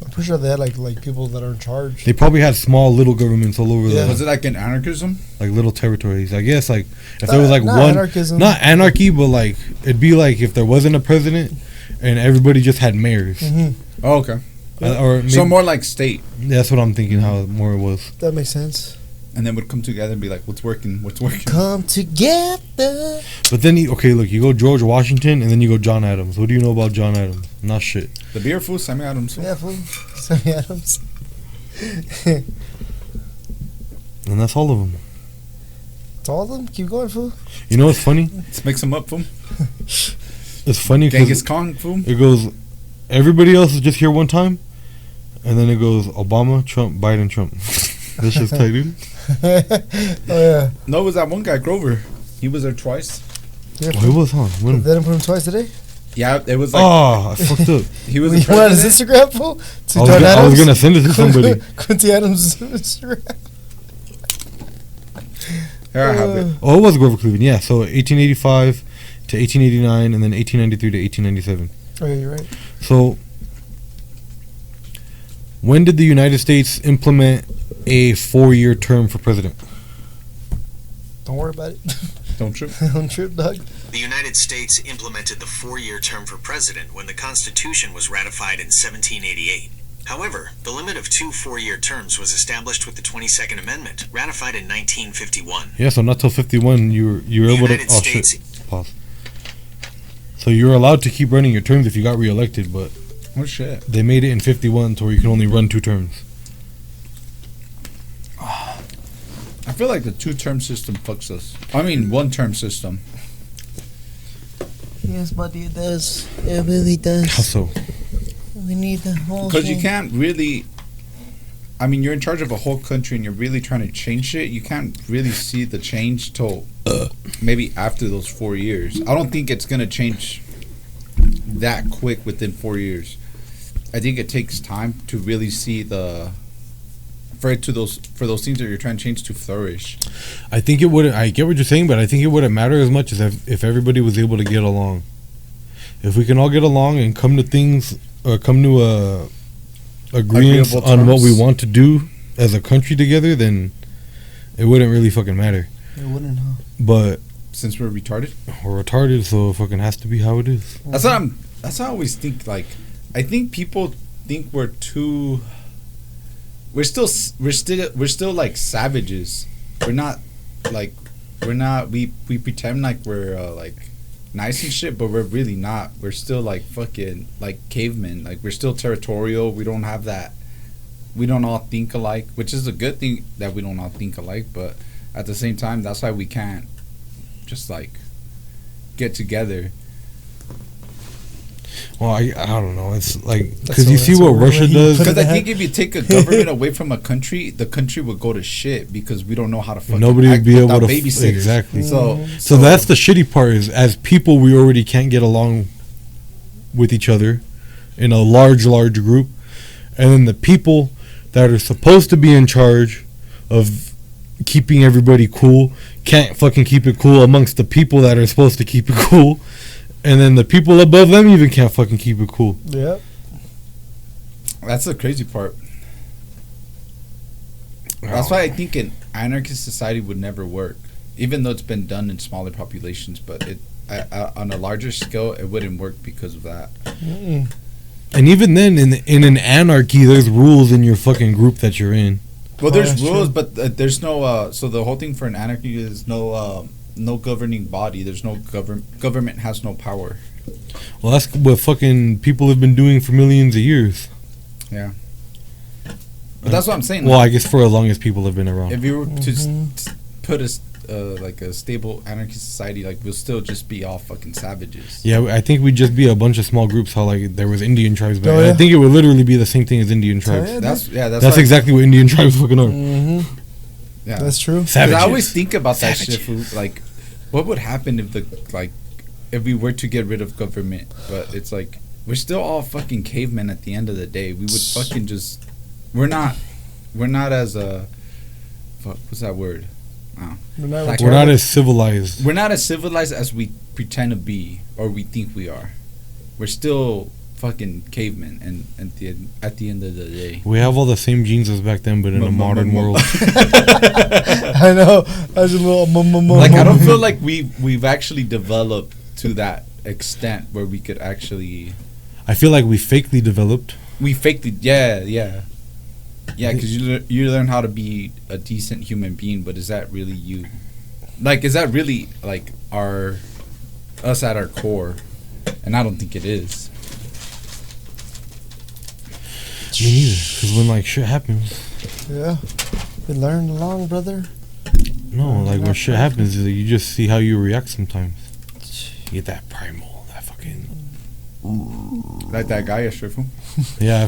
I'm pretty sure they had like people that are in charge.
They probably had small little governments all over
Yeah.
the
Was it like an anarchism?
like little territories. I guess like if there was like
Not
one
anarchism.
not anarchy, but like it'd be like if there wasn't a president and everybody just had mayors.
Hmm.
Oh, okay.
Or maybe,
So more like state.
that's what I'm thinking how more it was.
That makes sense.
And then would come together and be like, what's working? What's working?
Come together.
But then okay, look, you go George Washington and then you go John Adams. What do you know about John Adams? Not shit.
The beer fool, Sammy Adams.
Yeah, fool. Sammy Adams.
And that's all of them.
It's all of them. Keep going, fool.
You know what's funny?
Let's mix them up, fool.
It's funny
Genghis
because
Khan, fool.
it goes everybody else is just here one time, and then it goes Obama, Trump, Biden, Trump. This shit's tight, dude.
Oh yeah.
No, it was that one guy, Grover. He was there twice.
Yeah.
Oh, it was, huh? When?
They didn't put him twice today.
Yeah, it was like
Oh, I fucked up.
he was
You
the
went on his
president.
Instagram, fool. To
I was,
John
I was
Adams?
gonna send it to somebody.
Quincy Adams' Instagram.
Here I have it.
Oh, it was Grover Cleveland. Yeah, so 1885 to 1889, and then 1893 to 1897.
Oh yeah, you're right.
So, when did the United States implement a 4-year term for president?
Don't worry about it.
Don't trip.
Don't trip, dog.
The United States implemented the 4-year term for president when the Constitution was ratified in 1788. However, the limit of 2 4-year terms was established with the 22nd Amendment, ratified in 1951.
Yeah, so not till 51 you were
The
able to.
United
Oh
States
shit! Pause. So you were allowed to keep running your terms if you got reelected, but
Oh shit.
They made it in 51 to where you can only run 2 terms.
I feel like the 2-term system fucks us. I mean, 1-term system.
Yes, buddy, it does. It really does.
How so?
We need the whole
Because you
thing.
can't really. I mean, you're in charge of a whole country and you're really trying to change shit. You can't really see the change till maybe after those 4 years. I don't think it's going to change that quick within 4 years. I think it takes time to really see for those things that you're trying to change to flourish.
I think it wouldn't. I get what you're saying, but I think it wouldn't matter as much as if everybody was able to get along. If we can all get along and come to things, or come to agreements
Agreeable
on what we
terms.
want to do as a country together, then it wouldn't really fucking matter.
It wouldn't, huh?
But
Since we're retarded,
we're retarded, so it fucking has to be how it is.
that's what I always think. Like, I think people think we're too. We're still like savages. We're not like we pretend like we're like nice and shit, but we're really not. We're still like fucking like cavemen. Like, we're still territorial. We don't have that. We don't all think alike, which is a good thing that we don't all think alike. But at the same time, that's why we can't just like get together.
Well, I don't know. It's like
That's
because you
so-
see
that's
what
so
Russia
weird.
does.
Because I
Put it
think if you take a government away from a country, the country would go to shit because we don't know how to fucking
Nobody would
act
be able
without
to
babysitters.
exactly.
So
that's the shitty part is as people we already can't get along with each other in a large group, and then the people that are supposed to be in charge of keeping everybody cool can't fucking keep it cool amongst the people that are supposed to keep it cool, and then the people above them even can't fucking keep it cool.
Yeah.
that's the crazy part. That's why I think an anarchist society would never work, even though it's been done in smaller populations. But it on a larger scale, it wouldn't work because of that.
Mm-mm.
And even then, in an anarchy, there's rules in your fucking group that you're in.
Well,
Oh,
there's
that's
rules,
true.
but there's no. So the whole thing for an anarchy is no governing body. There's no government has no power.
Well, that's what fucking people have been doing for millions of years.
But that's what I'm saying.
Well, I guess for as long as people have been around.
if you were to put like a stable anarchist society, like, we'll still just be all fucking savages.
Yeah, I think we'd just be a bunch of small groups. How like there was Indian tribes, but
Oh, yeah.
I think it would literally be the same thing as Indian tribes.
yeah.
That's
That's
why-
exactly what Indian tribes fucking are.
Mm-hmm.
Yeah.
That's true.
'Cause
Savages.
I always think about that shit.
Savages.
Fool. Like, what would happen if we were to get rid of government? But it's like we're still all fucking cavemen at the end of the day. We would fucking just. We're not as what's that word? Like,
We're not as civilized.
We're not as civilized as we pretend to be or we think we are. We're still fucking cavemen, and at the end of the day,
We have all the same genes as back then, but in a modern world.
I know. I was a little
like, I don't feel like we've actually developed to that extent where we could actually.
I feel like we fakely developed.
We faked it, yeah, because you learn how to be a decent human being, but is that really you? Like, is that really like us at our core? And I don't think it is.
Me neither. Because when like shit happens,
Yeah. We learned along, brother.
no, like when shit happens, you just see how you react sometimes. You get that primal, that fucking
Like that guy yesterday, fool.
yeah.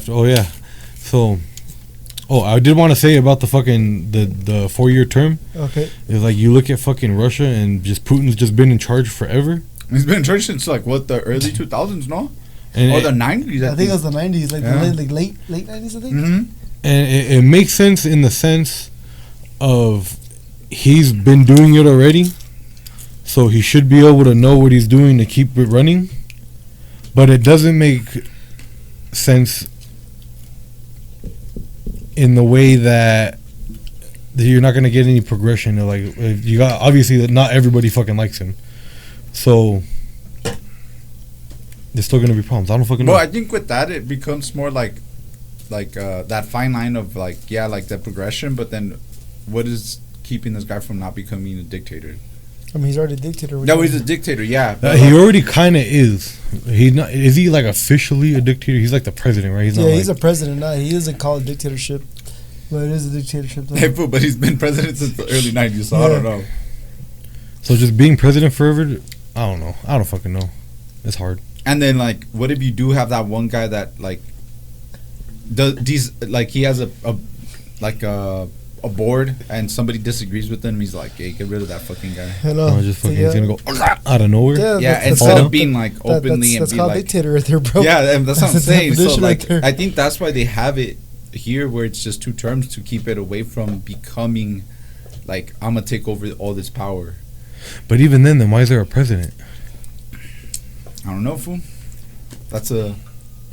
So, I did want to say about the fucking the 4-year term.
Okay.
It's like you look at fucking Russia and just Putin's just been in charge forever.
He's been in church since like what, the early 2000s, no?
And
Or the 90s.
I think it was the 90s, like
Yeah.
the late 90s, I think.
Mm-hmm.
And it makes sense in the sense of he's been doing it already, so he should be able to know what he's doing to keep it running. But it doesn't make sense in the way that you're not going to get any progression. Like, you got obviously that not everybody fucking likes him, so there's still going to be problems. I don't fucking know.
Well, I think with that it becomes more like that fine line of like the progression, but then what is keeping this guy from not becoming a dictator?
I mean, he's already a dictator.
No, he's a dictator. Yeah,
He already kind of is. He's not. Is he like officially a dictator? He's like the president, right? He's not.
Yeah,
like,
he's a president. Nah, he doesn't call it dictatorship, but it is a dictatorship. Though.
Hey, fool, but he's been president since the early '90s, so I don't know.
So just being president forever, I don't know. I don't fucking know. It's hard.
And then, like, what if you do have that one guy that like does these, like, he has a board and somebody disagrees with him? He's like, hey, get rid of that fucking guy.
I know.
Just fucking,
yeah.
he's gonna go out of nowhere.
Yeah,
that's
instead
called-
of being like openly
that's
and be
called
like,
dictator right there, bro.
yeah, and that's what I'm
the
saying. So
definition
like,
right there.
I think that's why they have it here, where it's just 2 terms to keep it away from becoming like, I'm gonna take over all this power.
But even then why is there a president?
I don't know, fool. That's a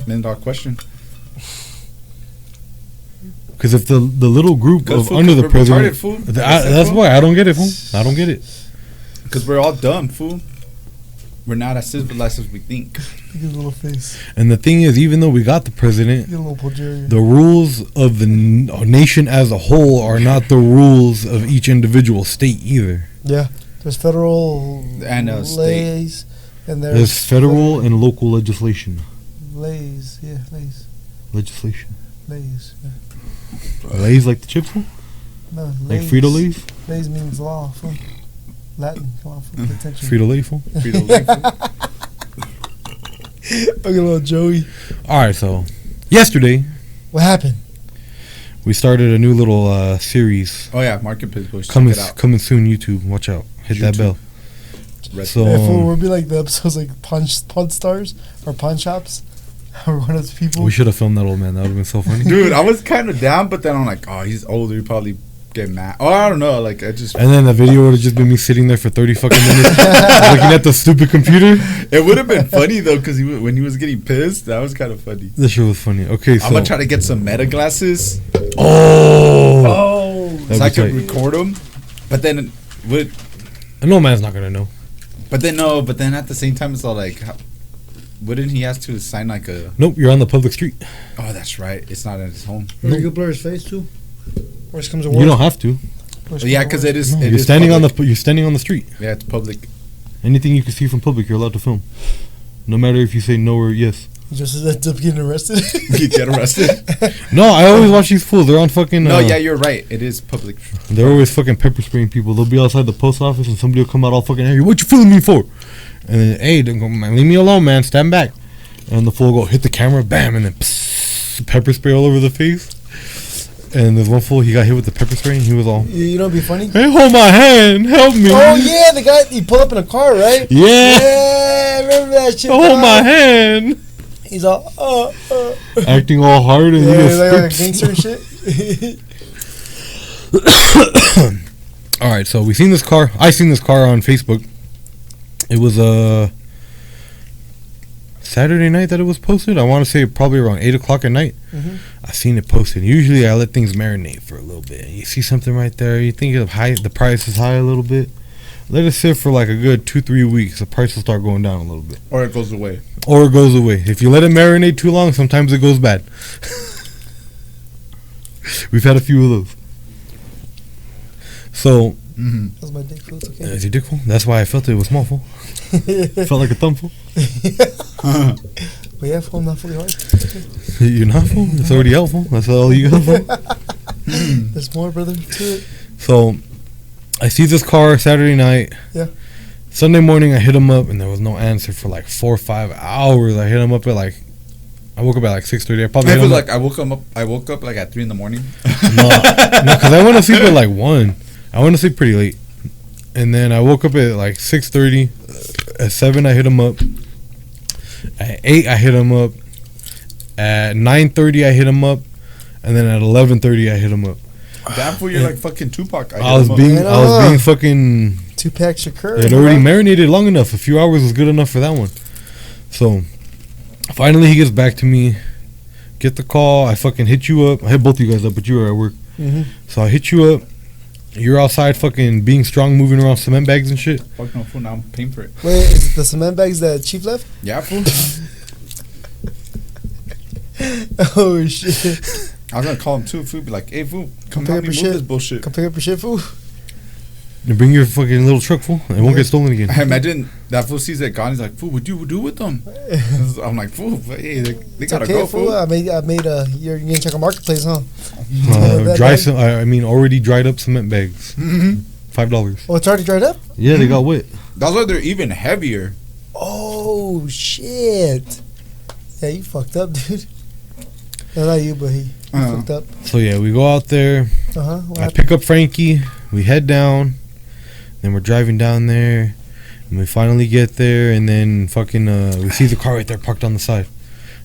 $1,000,000 question.
Because if the little group
Good
of
fool,
under the
we're
president,
retarded, fool.
that's why I don't get it, fool. I don't get it.
Because we're all dumb, fool. We're not as civilized as we think.
Look at his little face.
And the thing is, even though we got the president,
Look at little Bulgaria.
the rules of the nation as a whole are not the rules of each individual state either.
Yeah, there's federal
And, state.
lays, and
There's federal and local legislation.
lays. Yeah, lays,
Legislation.
lays. Yeah.
Lays like the chips, fool?
No,
Like
lays.
Frito Lays?
Lays means law. Fool. Latin. Come on, fool. Pay attention.
Frito Lay, fool?
Frito-Lay, fool.
Look at little Joey.
Alright, so yesterday
What happened?
we started a new little series.
Oh yeah, Marketplace Boys. Check
Coming,
it out.
coming soon, YouTube. Watch out. Hit that
YouTube.
bell.
Red-
So,
Yeah, fool, we'll be like the episodes like pawn stars or pawn shops. Or one of those people.
we should have filmed that old man. That would have been so funny.
Dude, I was kind of down, but then I'm like, oh, he's older. He probably get mad. Oh, I don't know. Like, I just.
And then the video would have just been me sitting there for 30 fucking minutes looking at the stupid computer.
It would have been funny though, because when he was getting pissed, that was kind of funny.
This shit was funny. Okay, so.
I'm gonna try to get some meta glasses
Oh!
so I
That'd
can
be tight.
record them. But then,
No man's not gonna know.
But then at the same time, it's all like, wouldn't he have to sign like a?
Nope, you're on the public street.
Oh, that's right. It's not at his home.
Or you could blur his face too. Worst comes to
You
worst.
don't have to.
Worst
Yeah,
comes
because
to
it is.
No,
it
you're
is
standing
public.
you're standing on the street.
Yeah, it's public.
Anything you can see from public, you're allowed to film. No matter if you say no or yes.
He just ends up getting arrested.
You get arrested.
No, I always watch these fools. They're on fucking.
No, yeah, you're right. It is public.
They're always fucking pepper spraying people. They'll be outside the post office and somebody will come out all fucking angry. What you feeling me for? And then, hey, don't go, man, leave me alone, man. Stand back. And the fool will go hit the camera, bam, and then pepper spray all over the face. And there's one fool, he got hit with the pepper spray and he was all,
You know, it'd be funny.
hey, hold my hand, help me.
Oh yeah, the guy he pulled up in a car, right?
Yeah,
Yeah, I remember that shit.
hold
dog.
my hand.
He's all
Acting all hard and
yeah,
he
he's like a
just
gangster and shit.
All right, so we seen this car. I seen this car on Facebook. It was Saturday night that it was posted. I want to say probably around 8 o'clock at night.
Mhm.
I seen it posted. Usually I let things marinate for a little bit. You see something right there. You think the price is high a little bit. Let it sit for like a good 2-3 weeks. The price will start going down a little bit,
Or it goes away.
or it goes away. If you let it marinate too long, sometimes it goes bad. We've had a few of those. So,
Mm-hmm.
That's my dick. Fool. It's okay.
is your dick full? That's why I felt it was small full. Felt like a thumb full.
But yeah, fool, not fully hard.
You're not full? It's already out full. That's all you got full.
There's more, brother, to it.
So, I see this car Saturday night.
Yeah.
Sunday morning, I hit him up, and there was no answer for like 4 or 5 hours. I hit him up at like, I woke up at like 6:30. I probably
I
hit
feel
him
like I woke up like at 3 a.m.
no, because I went to sleep at like 1. I went to sleep pretty late, and then I woke up at like 6:30. At 7, I hit him up. At 8, I hit him up. At 9:30, I hit him up, and then at 11:30, I hit him up.
Damn fool, you're like fucking Tupac.
I was being fucking.
2-pack Shakur.
It already marinated long enough. A few hours was good enough for that one. So, finally, he gets back to me. Get the call. I fucking hit you up. I hit both of you guys up, but you were at work.
Mm-hmm.
So I hit you up. You're outside fucking being strong, moving around cement bags and shit.
Fuck no fool, now I'm paying for it.
Wait, is it the cement bags that Chief left?
Yeah, fool.
Oh shit!
I was gonna call him too, fool. Be like, hey, fool, come
pick
help
up
me
your
move
shit.
this bullshit.
Come pick up your shit, fool.
Then bring your fucking little truck, fool. It won't get stolen again.
I imagine that fool sees it gone. He's like, fool, what do you do with them? I'm like, fool, hey, they gotta
Okay,
go,
fool.
fool.
I made you're gonna check a marketplace, huh?
Already dried up cement bags.
Mm-hmm.
$5.
Oh, it's already dried up?
Yeah, they got wet.
That's why they're even heavier.
Oh, shit. Yeah, you fucked up, dude. No, not you, but he fucked up.
So yeah, we go out there.
What
I
happened?
pick up Frankie. We head down. Then we're driving down there. And we finally get there. And then fucking we see the car right there parked on the side.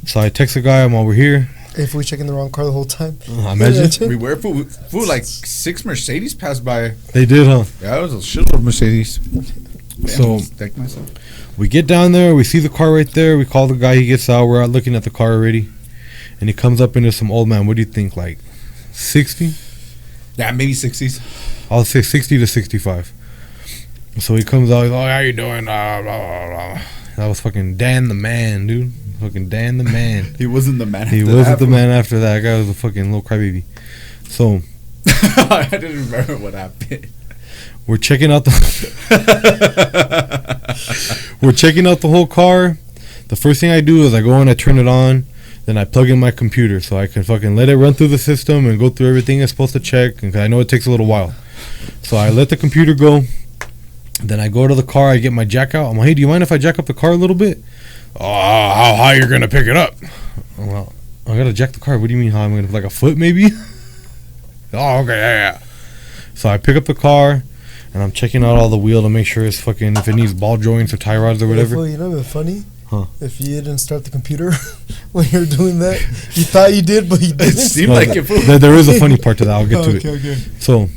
So I text the guy, I'm over here.
If we checking the wrong car the whole time.
Imagine.
We were, fool, like 6 Mercedes passed by.
They did, huh?
Yeah, it was a shitload of Mercedes.
So
Thank myself.
we get down there. We see the car right there. We call the guy. He gets out. We're out looking at the car already. And he comes up into some old man. What do you think? Like 60?
Yeah, maybe 60s.
I'll say 60 to 65. So he comes out. He's like, how you doing? Blah, blah, blah. That was fucking Dan the man, dude. Fucking Dan the man.
He wasn't the man.
He wasn't the man after that. That guy was a fucking little crybaby. So
I didn't remember what happened.
we're checking out the we're checking out the whole car. The first thing I do is I go and I turn it on. Then I plug in my computer so I can fucking let it run through the system and go through everything it's supposed to check. And I know it takes a little while. So I let the computer go. Then I go to the car. I get my jack out. I'm like, hey, do you mind if I jack up the car a little bit? Oh, how high you're gonna pick it up? Well, I gotta jack the car. What do you mean how I'm gonna, like a foot maybe? Oh, okay, yeah. So I pick up the car and I'm checking out all the wheel to make sure it's fucking, if it needs ball joints or tie rods or whatever.
Well, you know what's funny?
Huh.
If you didn't start the computer when you were doing that, you thought you did, but you
It
didn't.
seemed
No,
like it, fool.
there is a funny part to that. I'll get to it.
Okay.
So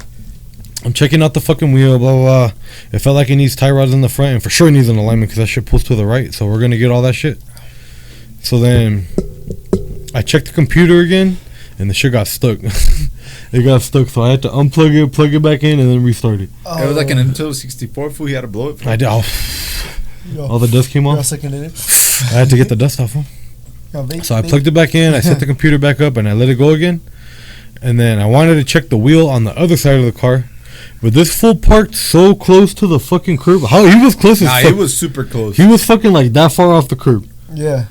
I'm checking out the fucking wheel, blah, blah, blah. It felt like it needs tie rods in the front, and for sure it needs an alignment because that shit pulls to the right. So we're going to get all that shit. So then I checked the computer again, and the shit got stuck. It got stuck, so I had to unplug it, plug it back in, and then restart it.
It was like an Nintendo 64, fool. He had to blow it. Fool.
I did. All the dust came
You're all
off.
second in it.
I had to get the dust off. So I plugged it back in, I set the computer back up, and I let it go again. And then I wanted to check the wheel on the other side of the car. But this fool parked so close to the fucking curb. How he was close as
Nah,
fuck.
he was super close.
He was fucking like that far off the curb.
Yeah.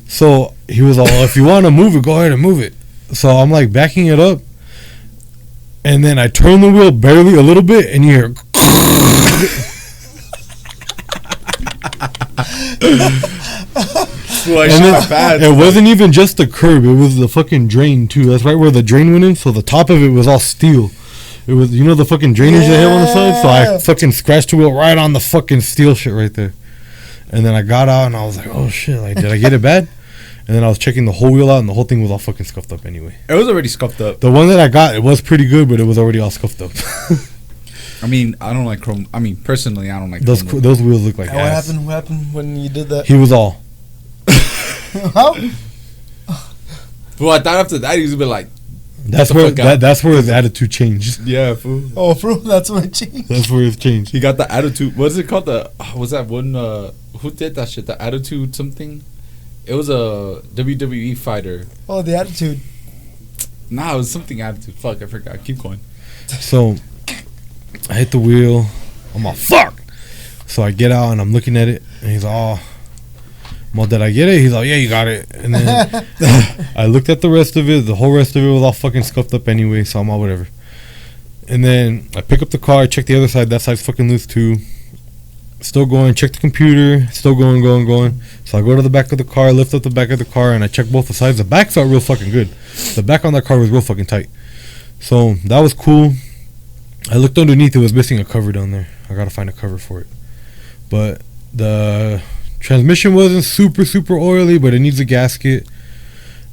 So he was all, if you want to move it, go ahead and move it. So I'm like backing it up. And then I turn the wheel barely a little bit, and you hear.
Fool, I
And
shot
then,
bad.
it wasn't even just the curb, it was the fucking drain too. That's right where the drain went in, so the top of it was all steel. It was, you know, the fucking drainage they have on the side? So I fucking scratched the wheel right on the fucking steel shit right there. And then I got out and I was like, oh shit, like, did I get it bad? And then I was checking the whole wheel out and the whole thing was all fucking scuffed up anyway.
It was already scuffed up.
The one that I got, it was pretty good, but it was already all scuffed up.
I mean, I don't like chrome. I mean, personally, I don't like
those
chrome.
those wheels look like
What
ass.
happened? What happened when you did that?
He was all.
How?
Fool, I thought after that he was a bit like,
That's
the
where
fuck out.
that's where his attitude changed.
yeah, fool.
Oh, bro, that's what changed.
That's where it changed.
He got the attitude. What is it called? Was that one? Who did that shit? The attitude something. It was a WWE fighter.
Oh, the attitude.
Nah, it was something attitude. Fuck, I forgot. Keep going.
So I hit the wheel. I'm all fuck. So I get out and I'm looking at it, and he's all, well, did I get it? He's like, yeah, you got it. And then I looked at the rest of it. The whole rest of it was all fucking scuffed up anyway, so I'm all whatever. And then I pick up the car, I check the other side. That side's fucking loose too. Still going, check the computer, still going. So I go to the back of the car, lift up the back of the car, and I check both the sides. The back felt real fucking good. The back on that car was real fucking tight. So that was cool. I looked underneath, it was missing a cover down there. I gotta find a cover for it. But the transmission wasn't super oily, but it needs a gasket.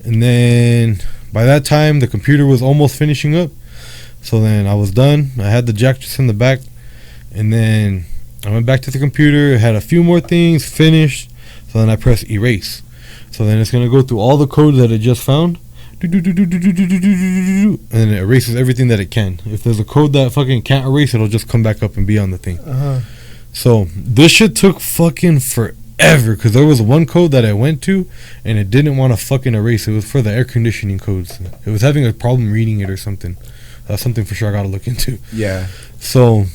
And then by that time, the computer was almost finishing up. So then I was done. I had the jack just in the back. And then I went back to the computer, had a few more things, finished. So then I press erase. So then it's going to go through all the code that it just found. And then it erases everything that it can. If there's a code that fucking can't erase, it'll just come back up and be on the thing. So this shit took fucking forever because there was one code that I went to and it didn't want to fucking erase. It was for the air conditioning codes. It was having a problem reading it or something. That's something for sure I got to look into.
Yeah.
So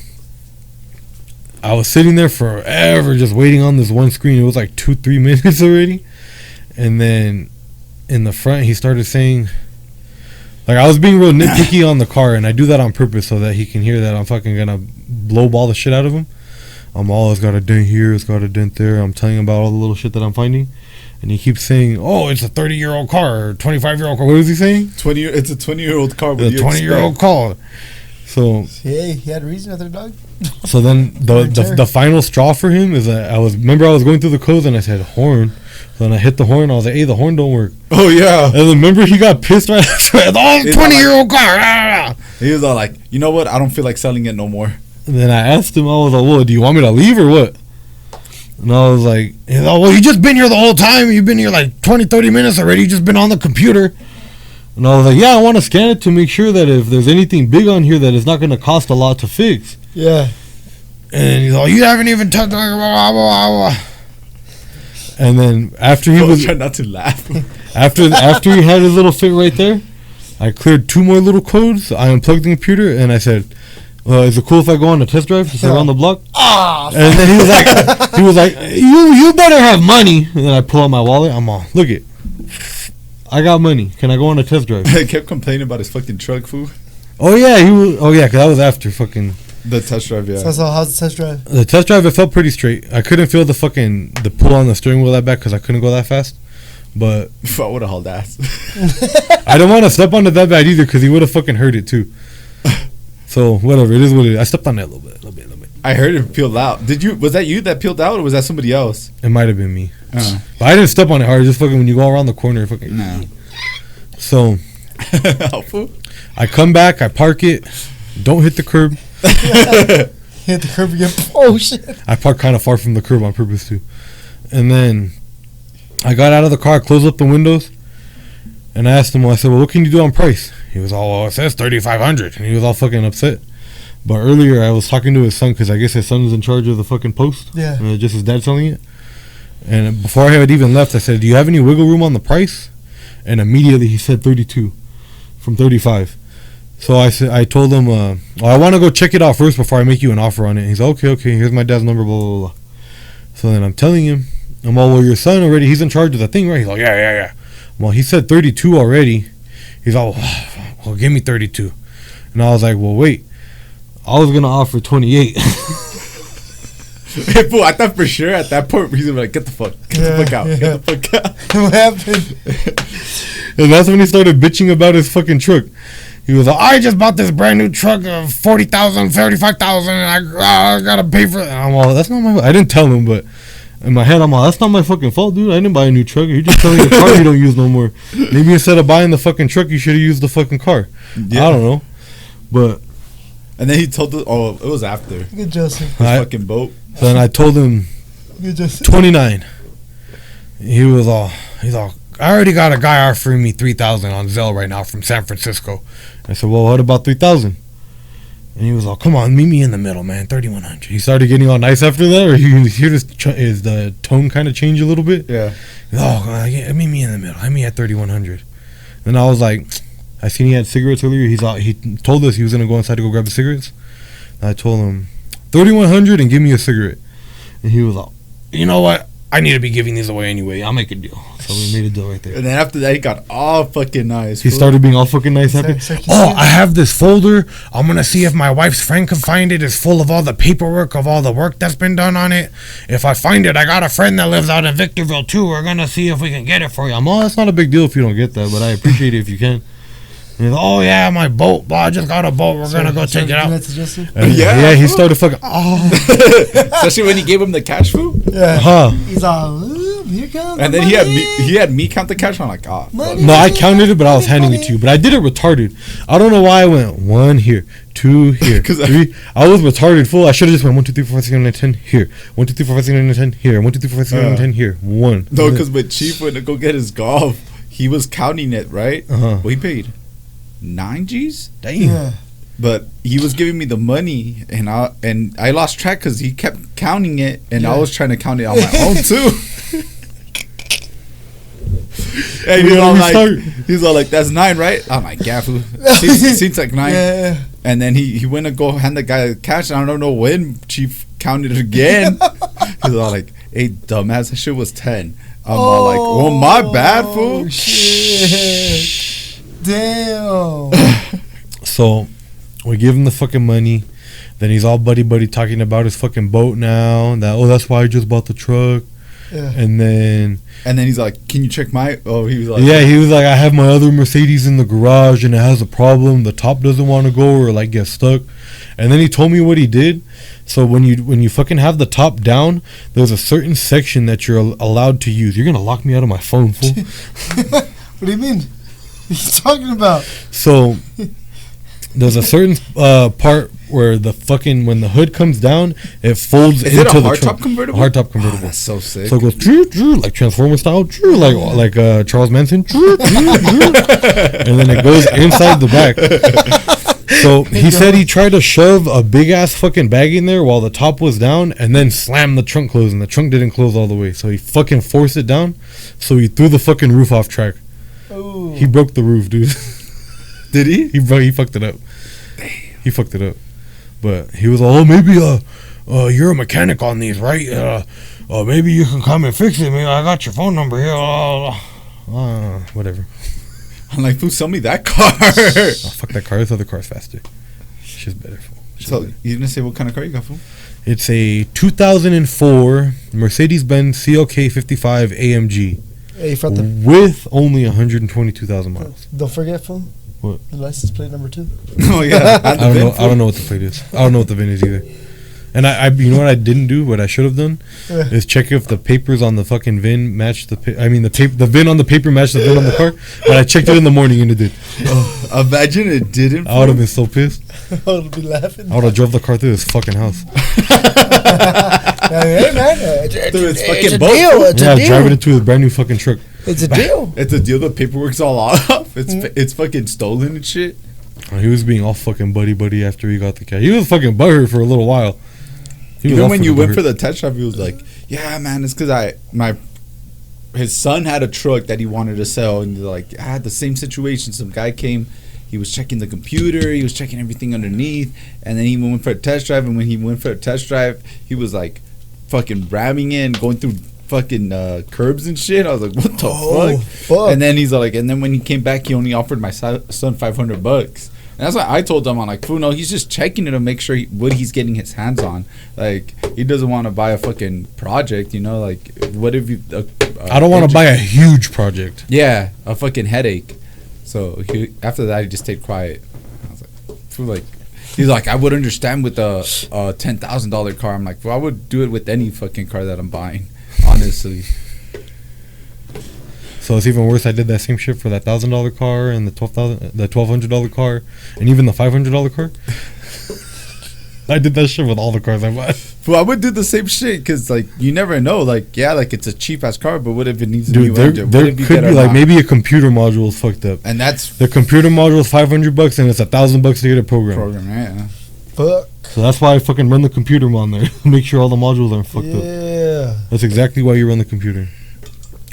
I was sitting there forever just waiting on this one screen. It was like 2-3 minutes already. And then in the front, he started saying, like, I was being real nitpicky on the car, and I do that on purpose so that he can hear that I'm fucking gonna blowball the shit out of him. It's got a dent here, it's got a dent there. I'm telling him about all the little shit that I'm finding. And he keeps saying, oh, it's a 30-year-old car or 25-year-old car. What was he saying?
It's a 20-year-old car.
It's a 20-year-old car. So
Hey, he had reason at their dog.
so then the final straw for him is that I was going through the codes and I said horn. So then I hit the horn. I was like, hey, the horn don't work.
Oh yeah.
And then remember he got pissed right after. Oh, 20-year-old car.
He was all like, you know what? I don't feel like selling it no more.
And then I asked him, I was like, well, do you want me to leave or what? And I was like, he's like, well, you just been here the whole time. You've been here like 20, 30 minutes already. You just been on the computer. And I was like, yeah, I want to scan it to make sure that if there's anything big on here that it's not going to cost a lot to fix.
Yeah.
And he's like, you haven't even touched blah, blah, blah, blah. And then after he was
try not to laugh.
after he had his little fit right there, I cleared 2 more little codes. I unplugged the computer and I said, is it cool if I go on a test drive just around the block?
Ah.
And then he was like, you better have money. And then I pull out my wallet. I'm all, look it, I got money. Can I go on a test drive?
He kept complaining about his fucking truck, fool.
Oh yeah, he was. Oh yeah, because that was after fucking
The test drive, yeah.
So how's the test drive?
the test drive. It felt pretty straight. I couldn't feel the pull on the steering wheel that back because I couldn't go that fast. But
I would have hauled ass.
I don't want to step on it that bad either because he would have fucking hurt it too. So whatever, it is what it is. I stepped on it a little bit.
I heard it peeled out. Was that you that peeled out, or was that somebody else?
It might have been me, but I didn't step on it hard. Just fucking when you go around the corner, fucking.
No.
So
Helpful.
I come back, I park it, don't hit the curb.
Hit the curb again. Oh shit.
I parked kind of far from the curb on purpose too. And then I got out of the car, closed up the windows, and I asked him, I said, well, what can you do on price? He was all, well, it says $3,500, and he was all fucking upset. But earlier I was talking to his son because I guess his son was in charge of the fucking post.
Yeah.
Just his dad selling it. And before I had even left, I said, do you have any wiggle room on the price? And immediately he said 32 from 35. So I told him, I want to go check it out first before I make you an offer on it. He's like, okay, here's my dad's number, blah, blah, blah. So then I'm telling him, I'm all, well, your son already, he's in charge of the thing, right? He's like, yeah. Well, he said 32 already. He's all, well, give me 32. And I was like, well, wait. I was going to offer 28.
Hey, fool, I thought for sure at that point he's like, get the fuck out. Get the fuck out.
What happened?
And that's when he started bitching about his fucking truck. He was like, I just bought this brand new truck of 40,000, 35,000, and I gotta pay for it. And I'm all, that's not my. I didn't tell him, but in my head, I'm all, that's not my fucking fault, dude. I didn't buy a new truck. You're just selling a car you don't use no more. Maybe instead of buying the fucking truck, you should have used the fucking car.
Yeah.
I don't know, but.
And then he told it was after his
Good Joseph.
fucking boat.
So then I told him
Good Joseph.
29. He's all, I already got a guy offering me 3,000 on Zelle right now from San Francisco. I said, well, what about 3,000? And he was all, come on, meet me in the middle, man, 3,100. He started getting all nice after that, or you hear is the tone kind of change a little bit?
Yeah.
Yeah, meet me in the middle. I mean at 3,100. And I was like, I seen he had cigarettes earlier. He told us he was gonna go inside to go grab the cigarettes. And I told him 3,100 and give me a cigarette. And he was like, you know what? I need to be giving these away anyway. I'll make a deal. So we made a deal right there.
And then after that, he got all fucking nice.
He started being all fucking nice after. I have this folder. I'm going to see if my wife's friend can find it. It's full of all the paperwork of all the work that's been done on it. If I find it, I got a friend that lives out in Victorville too. We're going to see if we can get it for you. I'm all, that's not a big deal if you don't get that, but I appreciate it if you can. And he's like, oh yeah, my boat. Blah, I just got a boat. We're going to go check it out. And
Yeah,
he started fucking,
especially when he gave him the cash, fool.
Yeah. He's all, ooh, here comes
And
the
then
money.
he had me count the cash. I'm like,
Money.
no, I counted it, but I was handing it to you. But I did it retarded. I don't know why I went 1 here, 2 here, 3. I was retarded full. I should have just went 1, 2, 3, 4, 5, 6, 7, 8, 10 here. 1, 2, 3, 4, 5, 6, 7, 8, 10 here. 1, 2, 3, 4, 5, 6, 7, 8, 10 here. 1.
No, because when Chief went to go get his golf, he was counting it, right?
Uh-huh.
Well, he paid 9 G's.
Damn.
Yeah.
But he was giving me the money, and I lost track because he kept counting it, and I was trying to count it on my own too. And he's all like, that's 9, right? I'm like, yeah, fool. Seems like 9.
Yeah.
And then he went to go hand the guy the cash, and I don't know when Chief counted it again. He's all like, hey, dumbass, that shit was 10. I'm all like, well, my bad, fool.
Shit. Damn.
So we give him the fucking money. Then he's all buddy talking about his fucking boat now. That's why I just bought the truck.
Yeah.
And then
he's like, can you check my... Oh, he was like...
Yeah, he was like, I have my other Mercedes in the garage and it has a problem. The top doesn't want to go or like get stuck. And then he told me what he did. So when you fucking have the top down, there's a certain section that you're allowed to use. You're going to lock me out of my phone, fool.
What do you mean? What are you talking about?
So there's a certain part where when the hood comes down, it folds
Is
into
it a
the
hardtop
trunk.
convertible?
Hardtop convertible.
Oh, that's so sick.
So it goes like Transformer style, like Charles Manson, and then it goes inside the back. So he said he tried to shove a big ass fucking bag in there while the top was down, and then slammed the trunk closed, and the trunk didn't close all the way. So he fucking forced it down. So he threw the fucking roof off track.
Ooh.
He broke the roof, dude.
Did he?
He fucked it up. Damn. He fucked it up. But he was like, maybe you're a mechanic on these, right? Maybe you can come and fix it. Maybe I got your phone number here. Whatever.
I'm like, fool, sell me that car.
Oh, fuck that car. This other car's faster. She's better, fool.
So you didn't say what kind of car you got, fool?
It's a 2004 Mercedes-Benz CLK 55 AMG
Hey, front the.
with only 122,000 miles.
Don't forget, fool.
What?
The license plate number 2.
Oh, yeah.
I don't know what the plate is. I don't know what the VIN is either. And I you know what I didn't do? What I should have done is check if the papers on the fucking VIN matched the VIN on the paper matched the VIN on the car. But I checked it in the morning and it did.
Imagine it didn't.
I would have been so pissed.
I would be laughing.
I would have drove the car through this fucking house.
Hey, man.
Through its fucking
It's a
boat.
deal. It's a deal.
Driving it to a brand new fucking truck.
It's a deal.
It's a deal. The paperwork's all off. It's fucking stolen and shit.
He was being all fucking buddy after he got the car. He was fucking butthurt for a little while.
Even when you went for the test drive, he was like, "Yeah, man, it's because his son had a truck that he wanted to sell, and like I had the same situation. Some guy came, he was checking the computer, he was checking everything underneath, and then he went for a test drive. And when he went for a test drive, he was like, fucking ramming in, going through fucking curbs and shit. I was like, what the fuck? And then he's like, and then when he came back, he only offered my son $500. And that's why I told him, I'm like, fool, no, he's just checking it to make sure what he's getting his hands on. Like, he doesn't want to buy a fucking project, you know? Like, what if you...
I don't want to buy a huge project.
Yeah, a fucking headache. So, after that, he just stayed quiet. I was like, fool, like... He's like, I would understand with a $10,000 car. I'm like, well, I would do it with any fucking car that I'm buying, honestly.
So it's even worse. I did that same shit for that $1,000 car and the $1,200 car and even the $500 car. I did that shit with all the cars I bought.
Well, I would do the same shit because, like, you never know. Like, yeah, like it's a cheap ass car, but what if it needs a new engine?
There could be like maybe a computer module is fucked up,
and that's
the computer module is $500 and it's $1,000 to get a program.
Yeah.
Fuck.
So that's why I fucking run the computer on there. Make sure all the modules aren't fucked up.
Yeah.
That's exactly why you run the computer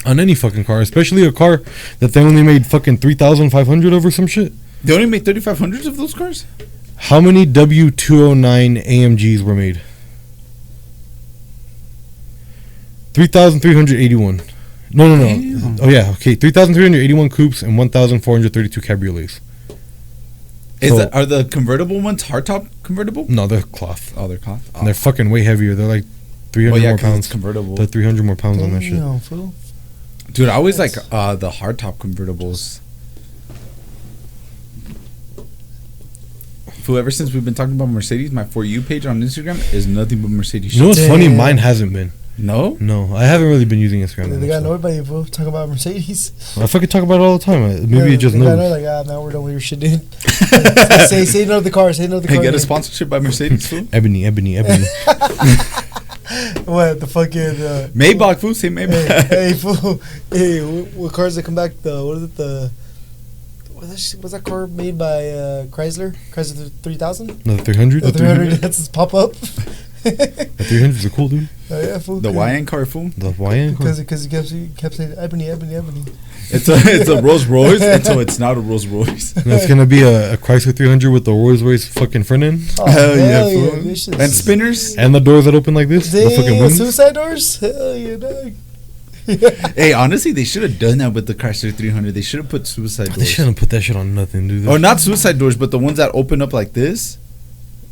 on any fucking car, especially a car that they only made fucking 3,500 of or some shit.
They only made 3,500 of those cars.
How many W209 AMGs were made? 3,381. No.
Damn.
Oh yeah, okay. 3,381 coupes and 1,432 cabriolets.
Are the convertible ones hardtop convertible?
No, they're cloth.
Oh, they're cloth. Oh.
And they're fucking way heavier. They're like 300 more pounds.
It's convertible.
They're 300 more pounds on that shit.
Damn, fool.
Dude, I always like the hardtop convertibles. Fool, ever since we've been talking about Mercedes, my For You page on Instagram is nothing but Mercedes shit.
You know what's funny?
Damn.
Mine hasn't been.
No?
No, I haven't really been using Instagram.
They
that
got
much,
annoyed by you, fool. Talk about Mercedes.
I fucking talk about it all the time. Maybe it just
they got
knows.
annoyed, like, now we're done with your shit, dude. say no to the car. Say no to the
Hey,
car.
get a
dude.
sponsorship by Mercedes, fool.
Ebony.
What, the fucking...
Maybach, fool. Say Maybach.
Hey, fool. Hey, what cars that come back? What is it? What's that car made by Chrysler? Chrysler 3000?
Another 300?
The 300. That's his pop up.
The 300s are cool, dude.
Oh, yeah, fool.
The YN car, fool.
The YN car.
Because he kept saying ebony.
It's a Rolls Royce until it's not a Rolls Royce.
It's gonna be a Chrysler 300 with the Rolls Royce fucking front end
Oh,
Hell yeah, fool.
vicious.
And spinners.
and the doors that open like this. The fucking
Damn,
wings.
suicide doors? Hell yeah, dog.
Hey, honestly, they should have done that with the Chrysler 300. They should have put suicide
They
doors.
shouldn't put that shit on nothing, dude.
Or not suicide doors, but the ones that open up like this.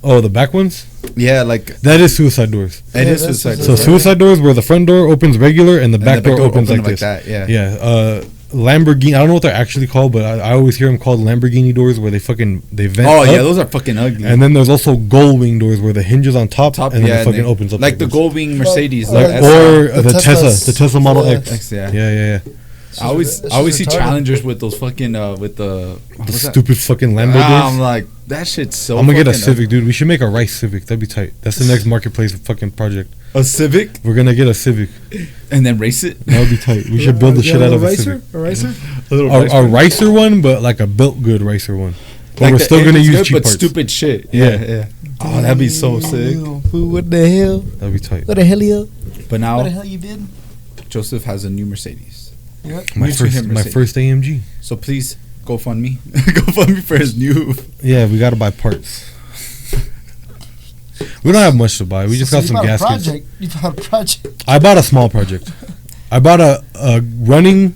Oh, the back ones.
Yeah, like
That is suicide doors.
it is
that's
suicide
So
doors.
suicide doors where the front door opens regular and the
And
back door opens
open
like this.
that. Yeah.
Yeah, Lamborghini. I don't know what they're actually called, but I always hear them called Lamborghini doors, where they vent.
Oh
up.
yeah, those are fucking ugly.
And then there's also gull wing doors, where the hinges on top, and then
yeah,
it fucking
and they-
opens up
like the
this.
Goldwing Mercedes,
Like-
like
or
The
the
Teslas.
Tesla Model
Yeah.
X.
X, yeah.
Yeah.
I always
That's
see
retarded.
Challengers with those fucking with the
The
what's that?
stupid fucking Lambo
I'm
doors.
like that shit's so.
I'm gonna get a
fucking
Civic, dude. We should make a Rice Civic. That'd be tight. That's the next marketplace fucking project.
A Civic
We're gonna get a Civic.
and then race it.
That would be tight. We should build the shit out of a Civic.
A ricer?
A little
A Ricer one, but like a built good Ricer one. But
Like
we're
the
still gonna
engine's
use
good,
cheap
but
parts.
stupid shit.
Yeah.
Yeah. Oh, that'd be so sick.
Damn, fool, what the hell?
That'd be tight.
What the hell, you?
But
What the
now
hell you did?
Joseph has a new Mercedes.
My
New to him
my
Mercedes.
first AMG.
So please go fund me. Go fund me for his new.
Yeah, we gotta buy parts. We don't have much to buy. We just got some gaskets.
You bought a project.
I bought a small project. I bought a running,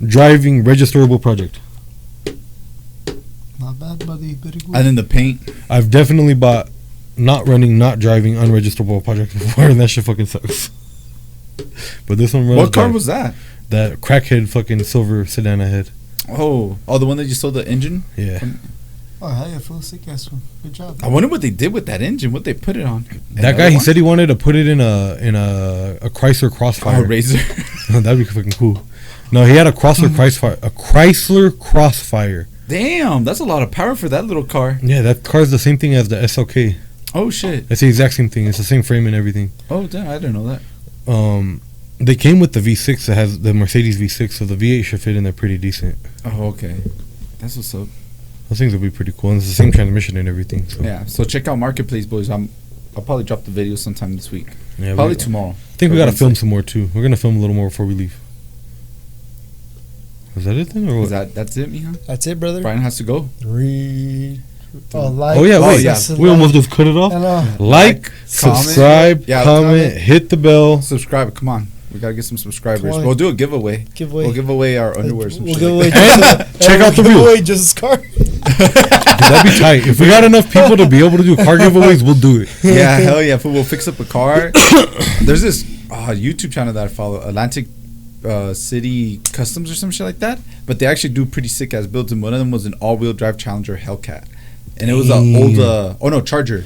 driving, registerable project.
Not bad, buddy. Very good.
And then the paint.
I've definitely bought not running, not driving, unregisterable projects before, and that shit fucking sucks. But this one runs.
What car
by
was that?
that crackhead fucking silver sedan I had?
Oh, the one that you sold the engine.
Yeah.
Oh, hell yeah, fool. Sick ass one. Good job.
I wonder what they did with that engine. What they put it on.
That guy, he said he wanted to put it in a Chrysler
Oh,
Crossfire.
Razor.
That'd be fucking cool. No, he had a Chrysler Crossfire.
Damn, that's a lot of power for that little car.
Yeah, that car's the same thing as the SLK.
Oh shit.
It's the exact same thing. It's the same frame and everything.
Oh damn, I didn't know that.
They came with the V6 that has the Mercedes V6, so the V8 should fit in there pretty decent.
Oh okay, that's what's up.
Those things will be pretty cool, and it's the same transmission and everything. So
Yeah, so check out Marketplace, boys. I'll probably drop the video sometime this week.
yeah,
Probably
I
tomorrow.
think we
or
gotta
Wednesday.
film some more too. We're gonna film a little more before we leave. Is that it then, or what?
That's it, Miha?
That's it, brother.
Brian has to go.
Read. Oh, like.
Oh yeah,
Oh,
wait.
yeah.
We almost just cut it off.
Hello.
Like,
comment.
subscribe,
Yeah,
comment, hit the bell.
Subscribe. Come on. We gotta get some subscribers.
Come on.
We'll do a giveaway.
Giveaway.
We'll give away our underwear. Some
We'll
shit
give
like
away.
And check out the
give
wheel.
away just car.
That'd be tight. If we got enough people to be able to do car giveaways, we'll do it.
that. Yeah, hell yeah. Fool, we'll fix up a car. There's this YouTube channel that I follow, Atlantic City Customs or some shit like that. But they actually do pretty sick ass builds, and one of them was an all-wheel drive Challenger Hellcat, and it was an old Charger.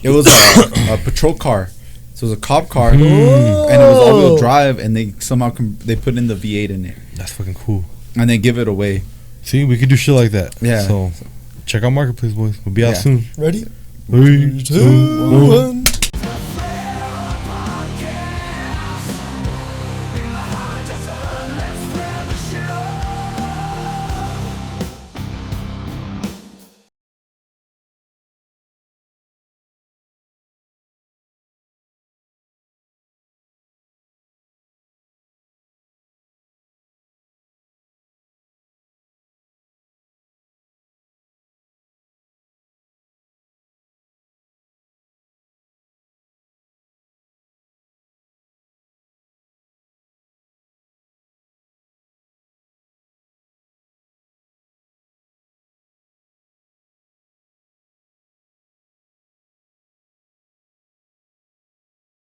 It was a patrol car. So it was a cop car, and it was all-wheel drive, and they somehow they put in the V8 in it,
That's fucking cool.
and they give it away.
See, we could do shit like that.
Yeah.
So check out Marketplace, boys. We'll be out
Yeah.
soon.
Ready?
3, 2, 1.